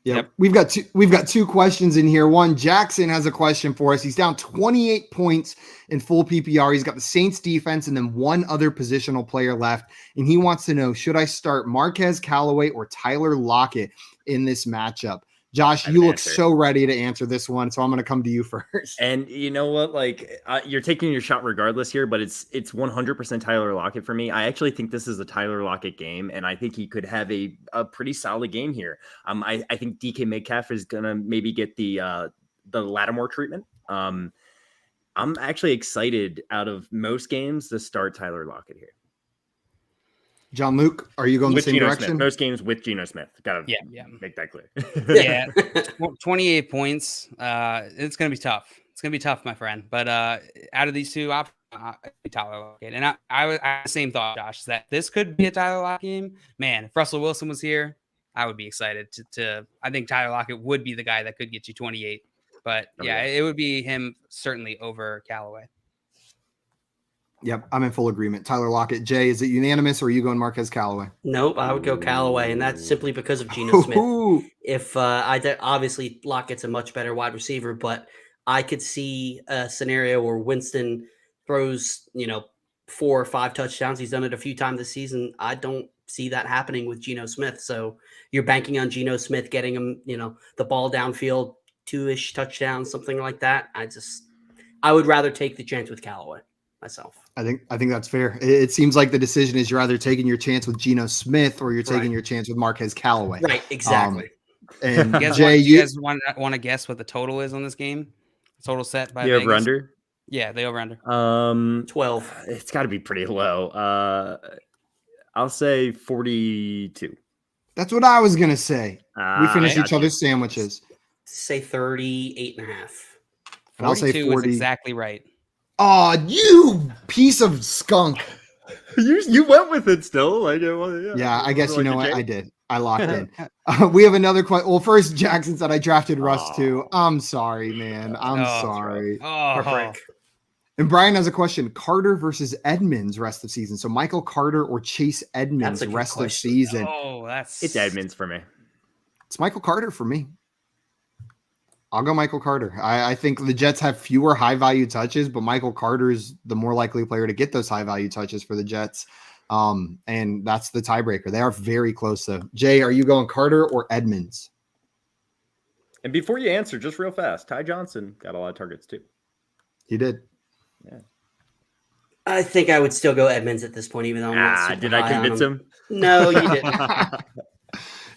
Yep. We've got two questions in here. One, Jackson has a question for us. He's down 28 points in full PPR. He's got the Saints defense and then one other positional player left. And he wants to know, should I start Marquez Callaway or Tyler Lockett in this matchup? Josh, you look so ready to answer this one, so I'm going to come to you first. And you know what? Like, you're taking your shot regardless here, but it's 100% Tyler Lockett for me. I actually think this is a Tyler Lockett game, and I think he could have a pretty solid game here. I think DK Metcalf is going to maybe get the Lattimore treatment. I'm actually excited out of most games to start Tyler Lockett here. John Luke, are you going the same direction? Smith. Most games with Geno Smith. Gotta make that clear. Yeah, 28 points. It's gonna be tough. It's gonna be tough, my friend. But out of these two options, Tyler Lockett. And I had the same thought, Josh, that this could be a Tyler Lockett game. Man, if Russell Wilson was here, I would be excited to. I think Tyler Lockett would be the guy that could get you 28. But it would be him certainly over Callaway. Yep, I'm in full agreement. Tyler Lockett. Jay, is it unanimous or are you going Marquez Callaway? Nope, I would go Callaway, and that's simply because of Geno Smith. If obviously Lockett's a much better wide receiver, but I could see a scenario where Winston throws, 4 or 5 touchdowns. He's done it a few times this season. I don't see that happening with Geno Smith. So you're banking on Geno Smith getting him, the ball downfield, 2-ish touchdowns, something like that. I would rather take the chance with Callaway myself. I think that's fair. It seems like the decision is you're either taking your chance with Geno Smith or you're taking your chance with Marquez Callaway. Right, exactly. And Jay, you guys want to guess what the total is on this game? Total set by Vegas? Over-under? Yeah, the over-under. 12. It's got to be pretty low. I'll say 42. That's what I was going to say. We finished each other's sandwiches. Say 38.5. And I'll say 40. Is exactly right. Oh, you piece of skunk. You went with it still. I guess you know what? I did. I locked in. We have another question. Well, first, Jackson said I drafted Russ too. I'm sorry, man. I'm sorry. And Brian has a question. Carter versus Edmonds rest of season. So Michael Carter or Chase Edmonds rest of season. It's Edmonds for me. It's Michael Carter for me. I'll go Michael Carter. I think the Jets have fewer high-value touches, but Michael Carter is the more likely player to get those high-value touches for the Jets. And that's the tiebreaker. They are very close, though. Jay, are you going Carter or Edmonds? And before you answer, just real fast, Ty Johnson got a lot of targets, too. He did. Yeah. I think I would still go Edmonds at this point, even though I'm not super did I convince him? No, you didn't.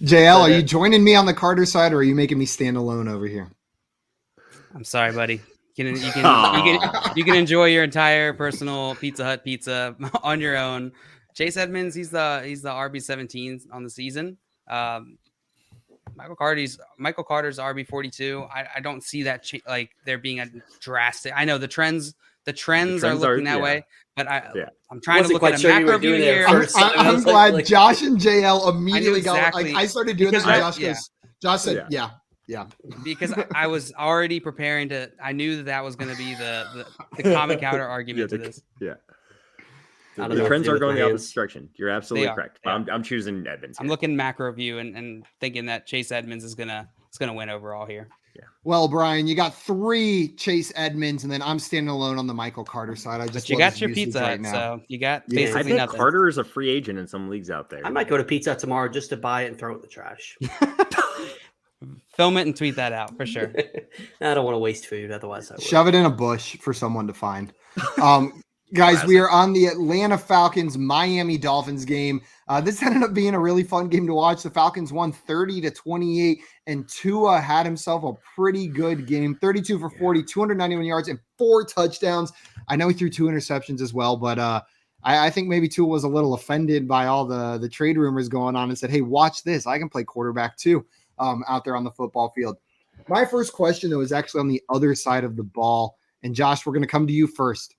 JL, are you joining me on the Carter side, or are you making me stand alone over here? I'm sorry, buddy. You can enjoy your entire personal Pizza Hut pizza on your own. Chase Edmonds, he's the RB17 on the season. Michael Carter's RB42. I don't see that like there being a drastic. I know the trends are looking that way, but I'm trying to look at a macro view here. I'm glad Josh and JL immediately got like I started doing this. Josh said, yeah. Because I was already preparing to. I knew that was going to be the common counter argument to this. Yeah. The trends are going the opposite direction. You're absolutely correct. Yeah. I'm choosing Edmonds. I'm looking macro view and thinking that Chase Edmonds is gonna win overall here. Yeah. Well, Brian, you got 3 Chase Edmonds, and then I'm standing alone on the Michael Carter side. You got your Pizza Hut, right, so you got basically I think nothing. Carter is a free agent in some leagues out there. I might go to Pizza Hut tomorrow just to buy it and throw it in the trash. Film it and tweet that out for sure. I don't want to waste food, otherwise I would. Shove it in a bush for someone to find. Guys, we are on the Atlanta Falcons Miami Dolphins game. This ended up being a really fun game to watch. The Falcons won 30-28, and Tua had himself a pretty good game. 32 for 40, 291 yards, and 4 touchdowns. I know he threw 2 interceptions as well, but I think maybe Tua was a little offended by all the trade rumors going on and said, hey, watch this. I can play quarterback too out there on the football field. My first question, though, is actually on the other side of the ball. And Josh, we're going to come to you first.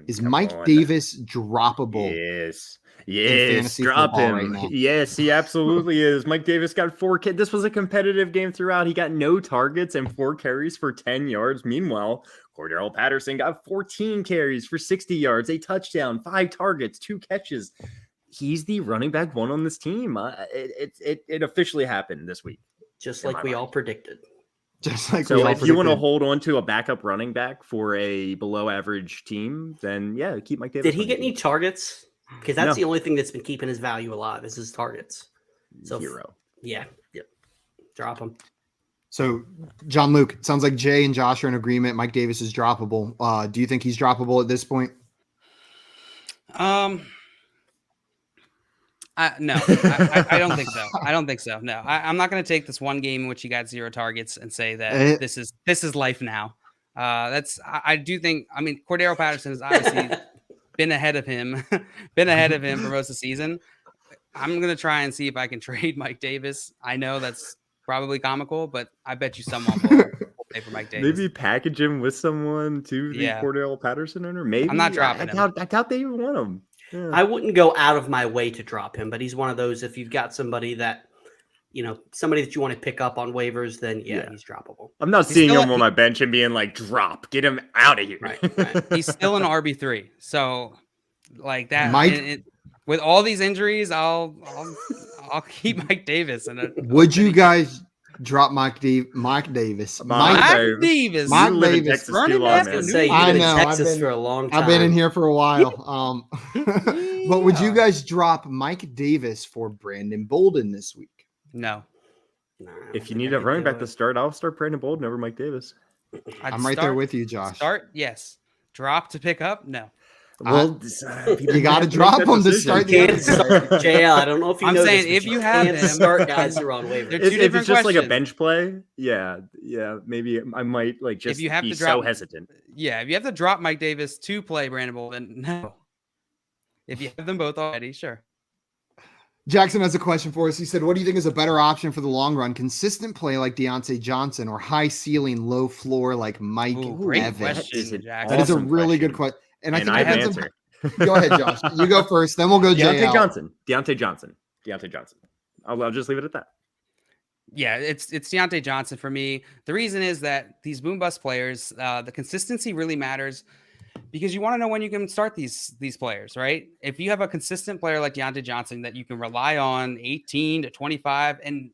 Is Come Mike on. Davis droppable? Yes, fantasy drop football him. right now? Yes, he absolutely is. Mike Davis got 4 carries. This was a competitive game throughout. He got no targets and 4 carries for 10 yards. Meanwhile, Cordarrelle Patterson got 14 carries for 60 yards, a touchdown, 5 targets, 2 catches. He's the running back 1 on this team. It officially happened this week. Just like we all predicted. Just like So if you want to hold on to a backup running back for a below average team, then yeah, keep Mike Davis. Did he get any targets? Because that's No. the only thing that's been keeping his value alive is his targets. So 0. Yeah. Yep. Drop him. So, John Luke, it sounds like Jay and Josh are in agreement. Mike Davis is droppable. Do you think he's droppable at this point? No, I don't think so. I don't think so. No, I'm not going to take this one game in which he got 0 targets and say that this is life now. I do think. I mean, Cordarrelle Patterson has obviously been ahead of him for most of the season. I'm going to try and see if I can trade Mike Davis. I know that's probably comical, but I bet you someone will pay for Mike Davis. Maybe package him with someone to the Cordarrelle Patterson owner. Maybe I'm not dropping him. I doubt they even want him. Yeah. I wouldn't go out of my way to drop him, but he's one of those. If you've got somebody that, somebody that you want to pick up on waivers, then he's droppable. I'm not seeing him on my bench and being like, drop, get him out of here. Right. He's still an RB3. So like that, with all these injuries, I'll keep Mike Davis. Would you guys drop Mike Davis? Mike Davis. Running back. I know. Texas for a long time. I've been in here for a while. But would you guys drop Mike Davis for Brandon Bolden this week? No. If you need a running back to start, I'll start Brandon Bolden over Mike Davis. I'm right there with you, Josh. Start, yes. Drop to pick up, no. Well, you got to drop him to start the JL, I don't know if you I'm know saying this, if you have him, start guys who are on waivers. If it's just like a bench play, maybe I might just if you have be to drop, so hesitant. Yeah, if you have to drop Mike Davis to play Brandon Bolden, no. If you have them both already, sure. Jackson has a question for us. He said, what do you think is a better option for the long run? Consistent play like Deante Johnson or high ceiling, low floor like Mike Evans? Question, that is a really good question. And I think I have an answer. Go ahead, Josh. You go first. Then we'll go Deante Johnson. I'll just leave it at that. Yeah, it's Deante Johnson for me. The reason is that these boom bust players, the consistency really matters because you want to know when you can start these players, right? If you have a consistent player like Deante Johnson that you can rely on 18 to 25 and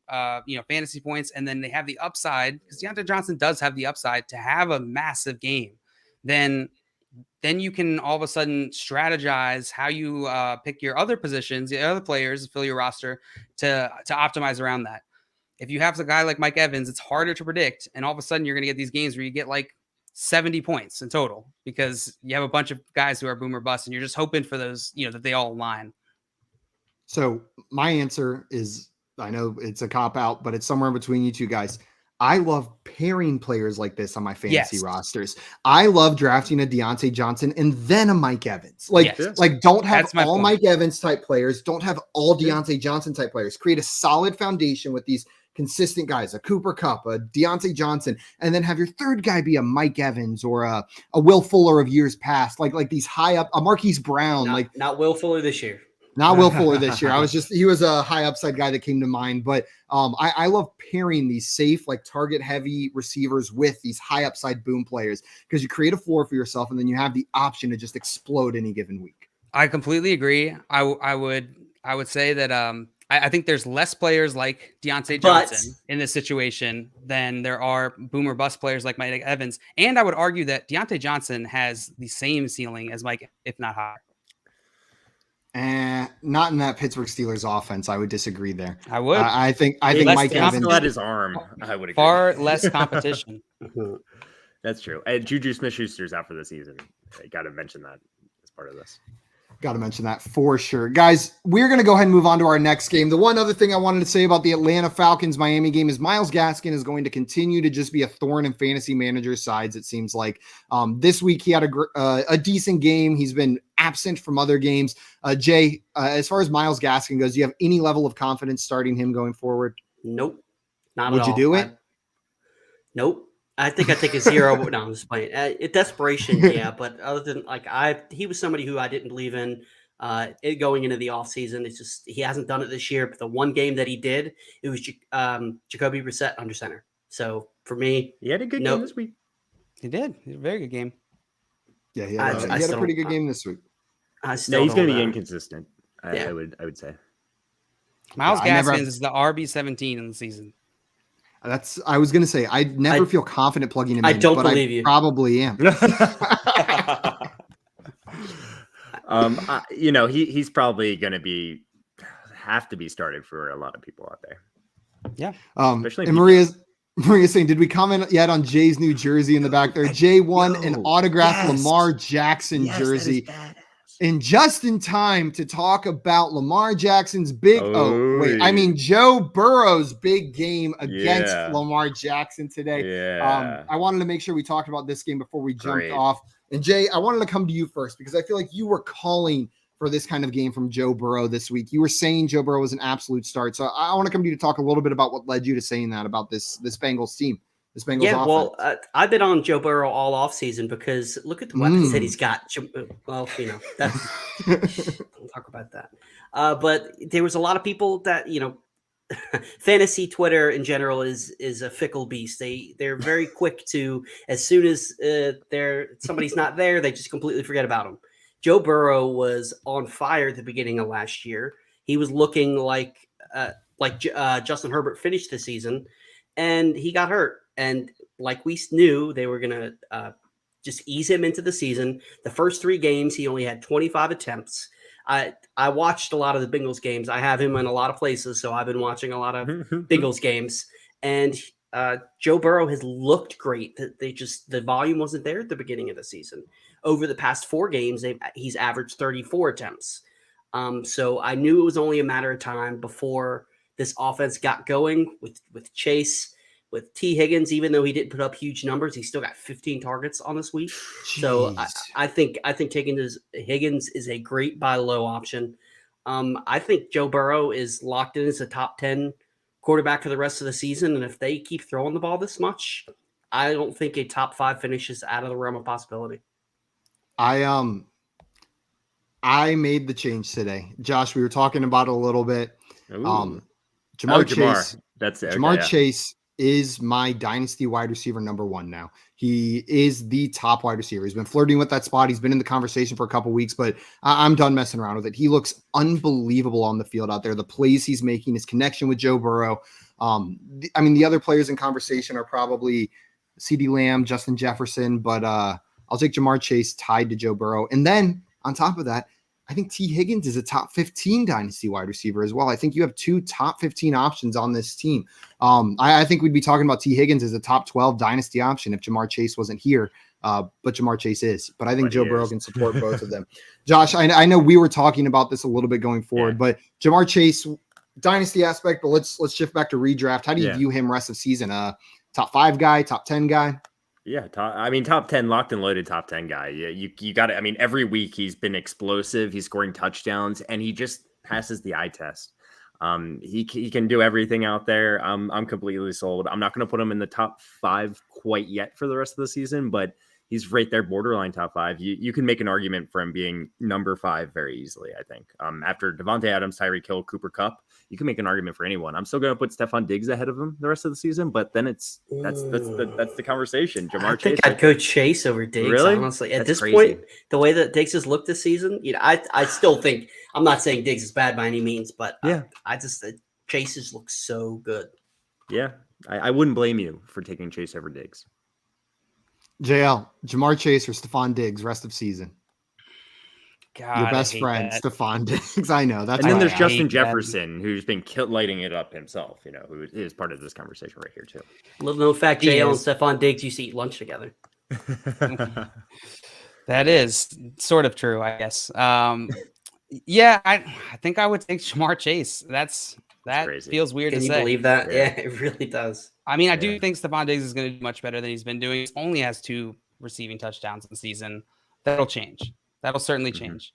fantasy points, and then they have the upside, because Deante Johnson does have the upside to have a massive game, then you can all of a sudden strategize how you pick your other positions, the other players, fill your roster to optimize around that. If you have a guy like Mike Evans, it's harder to predict. And all of a sudden you're going to get these games where you get like 70 points in total because you have a bunch of guys who are boom or bust and you're just hoping for those, that they all align. So my answer is, I know it's a cop out, but it's somewhere in between you two guys. I love pairing players like this on my fantasy rosters. I love drafting a Deante Johnson and then a Mike Evans. Don't have all Mike Evans type players. Don't have all Deante Johnson type players. Create a solid foundation with these consistent guys, a Cooper Kupp, a Deante Johnson, and then have your third guy be a Mike Evans or a Will Fuller of years past, like these high up, a Marquis Brown. Not Will Fuller this year. Not Will Fuller this year. He was a high upside guy that came to mind, but I love pairing these safe, like target heavy receivers with these high upside boom players because you create a floor for yourself and then you have the option to just explode any given week. I completely agree. I would say that I think there's less players like Deante Johnson in this situation than there are boom or bust players like Mike Evans. And I would argue that Deante Johnson has the same ceiling as Mike, if not higher. Not in that Pittsburgh Steelers offense. I would disagree there. I would. I think Mike Evans at his arm. I would agree. Far less competition. That's true. And Juju Smith-Schuster's out for the season. I got to mention that as part of this. Got to mention that for sure. Guys, we're going to go ahead and move on to our next game. The one other thing I wanted to say about the Atlanta Falcons-Miami game is Myles Gaskin is going to continue to just be a thorn in fantasy managers' sides, it seems like. This week, he had a decent game. He's been absent from other games. Jay, as far as Myles Gaskin goes, do you have any level of confidence starting him going forward? Nope. Not at all. Would you do it? Nope. I think I take a 0. No, I'm just playing. Desperation, yeah. But other than he was somebody who I didn't believe in going into the offseason. It's just he hasn't done it this year. But the one game that he did, it was Jacoby Brissett under center. So for me, he had a good game this week. He did. He had a very good game. Yeah, he had a pretty good game this week. He's going to be inconsistent. I would say. Miles Gaskins is the RB17 in the season. I was going to say, I never feel confident plugging him in. I don't believe you. Probably am. He's probably going to have to be started for a lot of people out there. Yeah. Especially and Maria's saying, did we comment yet on Jay's new jersey in the back there? Jay won an autographed Lamar Jackson jersey. And just in time to talk about Lamar Jackson's Joe Burrow's big game against Lamar Jackson today. Yeah. I wanted to make sure we talked about this game before we jumped off. And Jay, I wanted to come to you first because I feel like you were calling for this kind of game from Joe Burrow this week. You were saying Joe Burrow was an absolute start. So I want to come to you to talk a little bit about what led you to saying that about this Bengals team. Offense. Well, I've been on Joe Burrow all offseason because look at the weapons that he's got. Well, that's we'll talk about that. But there was a lot of people that, fantasy Twitter in general is a fickle beast. They're very quick to, as soon as somebody's not there, they just completely forget about them. Joe Burrow was on fire at the beginning of last year. He was looking like Justin Herbert finished the season, and he got hurt. And like we knew, they were going to just ease him into the season. The first 3 games, he only had 25 attempts. I watched a lot of the Bengals games. I have him in a lot of places, so I've been watching a lot of Bengals games. And Joe Burrow has looked great. The volume wasn't there at the beginning of the season. Over the past 4 games, he's averaged 34 attempts. So I knew it was only a matter of time before this offense got going with Chase. With T. Higgins, even though he didn't put up huge numbers, he still got 15 targets on this week. Jeez. So I think Higgins is a great buy low option. I think Joe Burrow is locked in as a top 10 quarterback for the rest of the season. And if they keep throwing the ball this much, I don't think a top 5 finish is out of the realm of possibility. I made the change today. Josh, we were talking about it a little bit. Jamar Chase. That's it. Jamar Chase is my dynasty wide receiver number 1 now. He is the top wide receiver. He's been flirting with that spot. He's been in the conversation for a couple weeks, but I'm done messing around with it. He looks unbelievable on the field out there. The plays he's making, his connection with Joe Burrow. The other players in conversation are probably CeeDee Lamb, Justin Jefferson, but I'll take Jamar Chase tied to Joe Burrow. And then on top of that, I think T. Higgins is a top 15 dynasty wide receiver as well. I think you have 2 top 15 options on this team. I think we'd be talking about T. Higgins as a top 12 dynasty option if Jamar Chase wasn't here, but Jamar Chase is. But I think Joe Burrow can support both of them. Josh, I know we were talking about this a little bit going forward, but Jamar Chase, dynasty aspect, but let's shift back to redraft. How do you view him rest of season? Top 5 guy, top 10 guy? Yeah, top 10, locked and loaded top 10 guy. Yeah, you got it. Every week he's been explosive. He's scoring touchdowns, and he just passes the eye test. He can do everything out there. I'm completely sold. I'm not going to put him in the top 5 quite yet for the rest of the season, but he's right there, borderline top 5. You can make an argument for him being number 5 very easily, I think. After Devontae Adams, Tyreek Hill, Cooper Kupp, you can make an argument for anyone. I'm still going to put Stephon Diggs ahead of him the rest of the season, but then that's the conversation. Jamar Chase. I think I'd go Chase over Diggs. Really? Honestly, at this point, the way that Diggs has looked this season, I still think, I'm not saying Diggs is bad by any means, but I just Chase looks so good. Yeah, I wouldn't blame you for taking Chase over Diggs. JL, Jamar Chase or Stephon Diggs rest of season? God, your best friend, Stephon Diggs. I know that's. And then there's Justin Jefferson, who's been lighting it up himself. Who is part of this conversation right here too. Little known fact: JL and Stephon Diggs used to eat lunch together. That is sort of true, I guess. Yeah, I think I would take Jamar Chase. That feels weird to say. Can you believe that? Yeah, it really does. I mean, I do think Stephon Diggs is going to do much better than he's been doing. He only has 2 receiving touchdowns in the season. That'll change. That'll certainly change.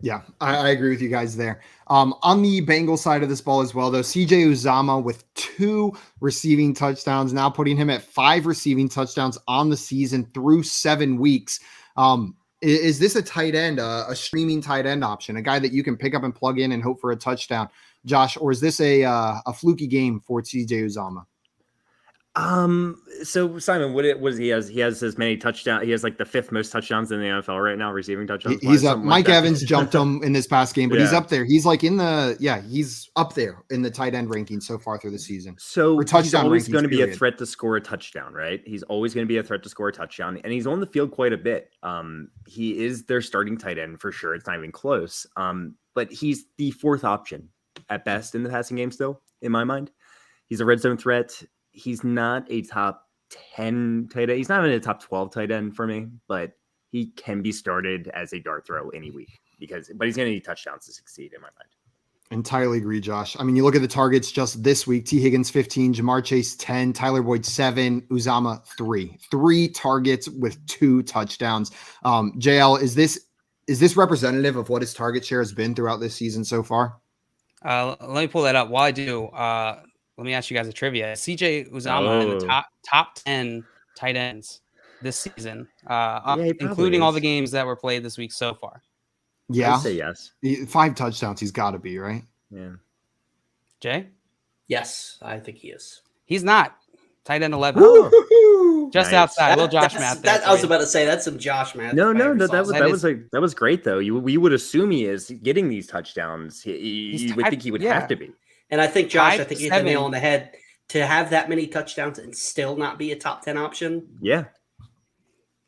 Yeah, I agree with you guys there. On the Bengals side of this ball as well, though, CJ Uzama with 2 receiving touchdowns, now putting him at 5 receiving touchdowns on the season through 7 weeks. Is this a tight end, a streaming tight end option, a guy that you can pick up and plug in and hope for a touchdown, Josh, or is this a fluky game for CJ Uzama? So Simon, what was he has as many touchdowns. He has like the 5th most touchdowns in the NFL right now, receiving touchdowns. He's up. Mike Evans jumped him in this past game, but he's Yeah. up there. He's like he's up there in the tight end ranking so far through the season. So Or touchdown he's always rankings, going to be a period. threat to score a touchdown, right? He's always going to be a threat to score a touchdown, and he's on the field quite a bit. He is their starting tight end for sure. It's not even close. But he's the 4th option at best in the passing game still, in my mind. He's a red zone threat. He's not a top 10 tight end. He's not even a top 12 tight end for me, but he can be started as a dart throw any week but he's going to need touchdowns to succeed in my mind. Entirely agree, Josh. I mean, you look at the targets just this week: T. Higgins 15, Jamar Chase 10, Tyler Boyd 7, Uzama 3 targets with 2 touchdowns. JL, is this representative of what his target share has been throughout this season so far? Let me pull that up. While I do, let me ask you guys a trivia. CJ Uzama in the top 10 tight ends this season, including all the games that were played this week so far. Yeah. I'd say yes. 5 touchdowns. He's got to be, right? Yeah. Jay? Yes, I think he is. He's not. Tight end 11. Just Nice. outside. Little Josh math there. I was about to say that's some Josh math. No, if I ever saw that was great though. We would assume he is getting these touchdowns. You would think he would have to be. And I think Josh, I think you hit the 5'7". nail on the head. To have that many touchdowns and still not be a top 10 option, Yeah.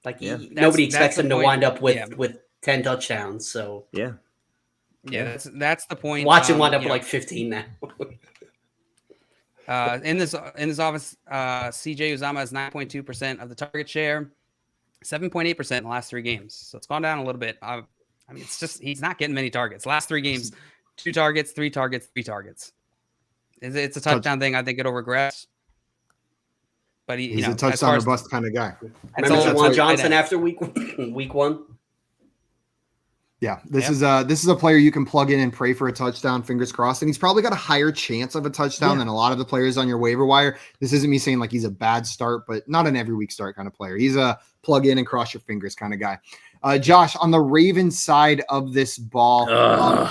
like Yeah. nobody expects that's him the to point. wind up with Yeah. 10 touchdowns. So Yeah. Yeah, that's the point. watch him wind up with like 15 now. In this offense, CJ Uzama has 9.2% of the target share, 7.8% in the last 3 games. So it's gone down a little bit. I mean, it's just he's not getting many targets. Last 3 games, 2 targets, 3 targets, 3 targets. It's a touchdown thing. I think it'll regress. But He's a touchdown or bust kind of guy. Remember all- Juwan Johnson after week 1? Yeah, this is a player you can plug in and pray for a touchdown, fingers crossed. And he's probably got a higher chance of a touchdown than a lot of the players on your waiver wire. This isn't me saying like he's a bad start, but not an every week start kind of player. He's a plug in and cross your fingers kind of guy. Josh, on the Ravens side of this ball,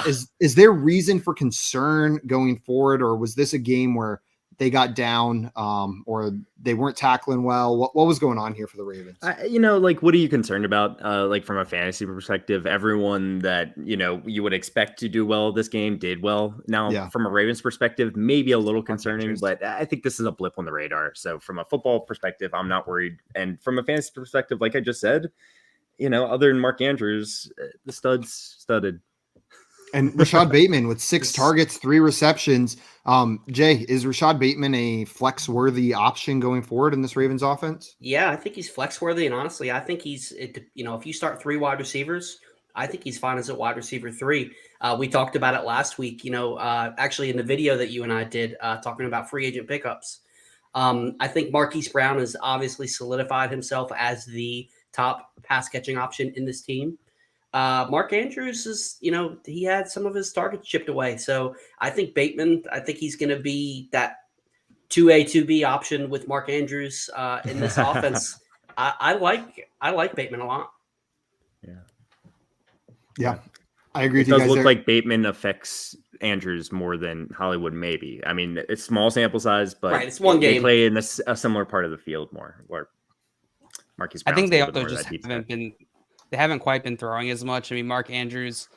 is there reason for concern going forward, or was this a game where they got down or they weren't tackling well? What was going on here for the Ravens? What are you concerned about? From a fantasy perspective, everyone that, you would expect to do well this game did well. Now, from a Ravens perspective, maybe a little concerning, but I think this is a blip on the radar. So from a football perspective, I'm not worried. And from a fantasy perspective, like I just said, other than Mark Andrews, the studs studded. And Rashad Bateman with 6 targets, 3 receptions. Jay, is Rashad Bateman a flex-worthy option going forward in this Ravens offense? Yeah, I think he's flex-worthy, and honestly, I think if you start 3 wide receivers, I think he's fine as a wide receiver 3. We talked about it last week, actually in the video that you and I did talking about free agent pickups. I think Marquis Brown has obviously solidified himself as the top pass-catching option in this team. Mark Andrews is, he had some of his targets chipped away. So I think Bateman, he's going to be that 2A, 2B option with Mark Andrews in this offense. I like Bateman a lot. Yeah. I agree with it you does guys look there. like Bateman affects Andrews more than Hollywood maybe. I mean, it's small sample size, but right, it's one game. They play in a similar part of the field more. Where Marquis Brown's I think they a little also bit more just that deep haven't been. They haven't quite been throwing as much. I mean, Mark Andrews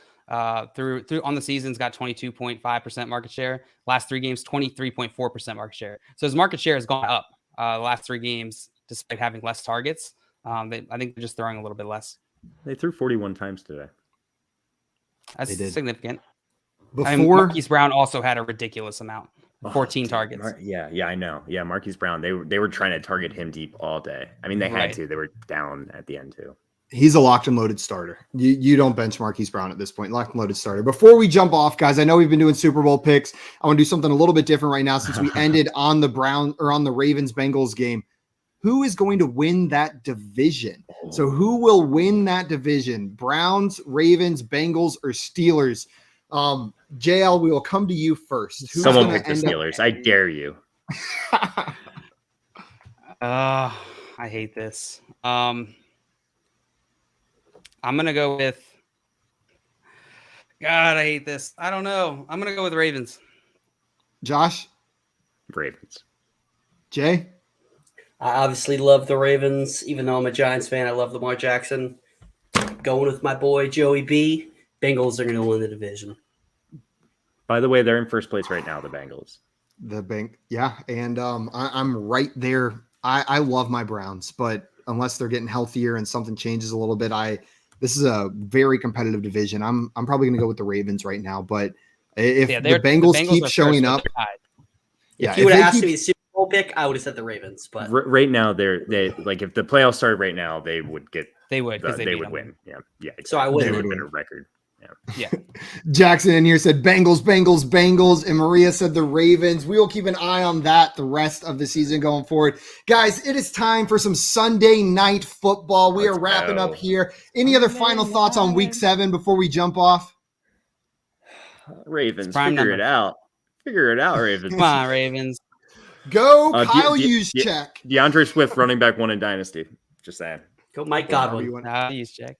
through on the season's got 22.5% market share. Last 3 games, 23.4% market share. So his market share has gone up the last 3 games despite having less targets. I think they're just throwing a little bit less. They threw 41 times today. That's significant. Marquis Brown also had a ridiculous amount. 14 targets. I know. Yeah, Marquis Brown. They were trying to target him deep all day. I mean, they had to. They were down at the end too. He's a locked and loaded starter. You don't bench Marquis Brown at this point. Locked and loaded starter. Before we jump off, guys, I know we've been doing Super Bowl picks. I want to do something a little bit different right now since we ended on the Ravens Bengals game. Who is going to win that division? So who will win that division? Browns, Ravens, Bengals, or Steelers? JL, we will come to you first. Who's Someone gonna pick the end up- Steelers. I dare you. I hate this. I'm gonna go with. God, I hate this. I don't know. I'm gonna go with Ravens. Josh, Ravens. Jay, I obviously love the Ravens, even though I'm a Giants fan. I love Lamar Jackson. Going with my boy Joey B. Bengals are going to win the division. By the way, they're in first place right now, the Bengals. the bank. Yeah, and I'm right there. I love my Browns, but unless they're getting healthier and something changes a little bit, this is a very competitive division. I'm probably going to go with the Ravens right now, but if the Bengals keep showing up, If you would have asked me the Super Bowl pick, I would have said the Ravens. But right now, they like if the playoffs started right now, they would get. They would because they would win. Yeah. Exactly. So I wouldn't They would win. win a record. Yeah. Jackson in here said Bengals, Bengals, Bengals, and Maria said the Ravens. We will keep an eye on that the rest of the season going forward. Guys, it is time for some Sunday night football. We are wrapping up here. Any other final thoughts on week 7 before we jump off? Ravens, prime figure number. it out. Figure it out, Ravens. Come on, Ravens. Go Kyle Juszczyk. DeAndre Swift, running back 1 in Dynasty. Just saying. Go Mike Godwin. Use check.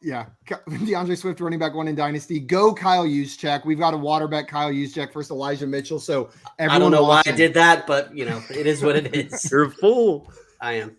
Yeah, DeAndre Swift, running back 1 in Dynasty. Go Kyle Juszczyk. We've got a water bet Kyle Juszczyk versus Elijah Mitchell. So I don't know why I did that, but it is what it is. You're a fool. I am.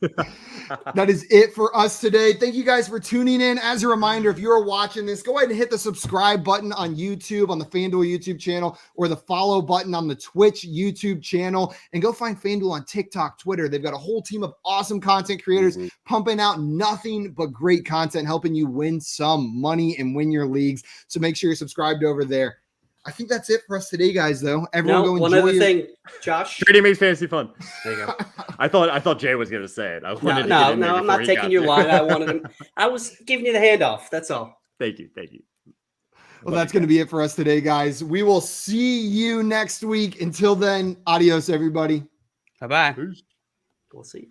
That is it for us today. Thank you guys for tuning in. As a reminder, if you're watching this, go ahead and hit the subscribe button on YouTube, on the FanDuel YouTube channel, or the follow button on the Twitch YouTube channel, and go find FanDuel on TikTok, Twitter. They've got a whole team of awesome content creators pumping out nothing but great content, helping you win some money and win your leagues. So make sure you're subscribed over there. I think that's it for us today, guys, though. Everyone go enjoy one other thing, Josh. Trading makes fantasy fun. There you go. I thought Jay was going to say it. I wanted to No, get in there I'm before not he taking got your there. line. I wanted him. I was giving you the handoff. That's all. Thank you. Well, that's going to be it for us today, guys. We will see you next week. Until then, adios, everybody. Bye-bye. We'll see.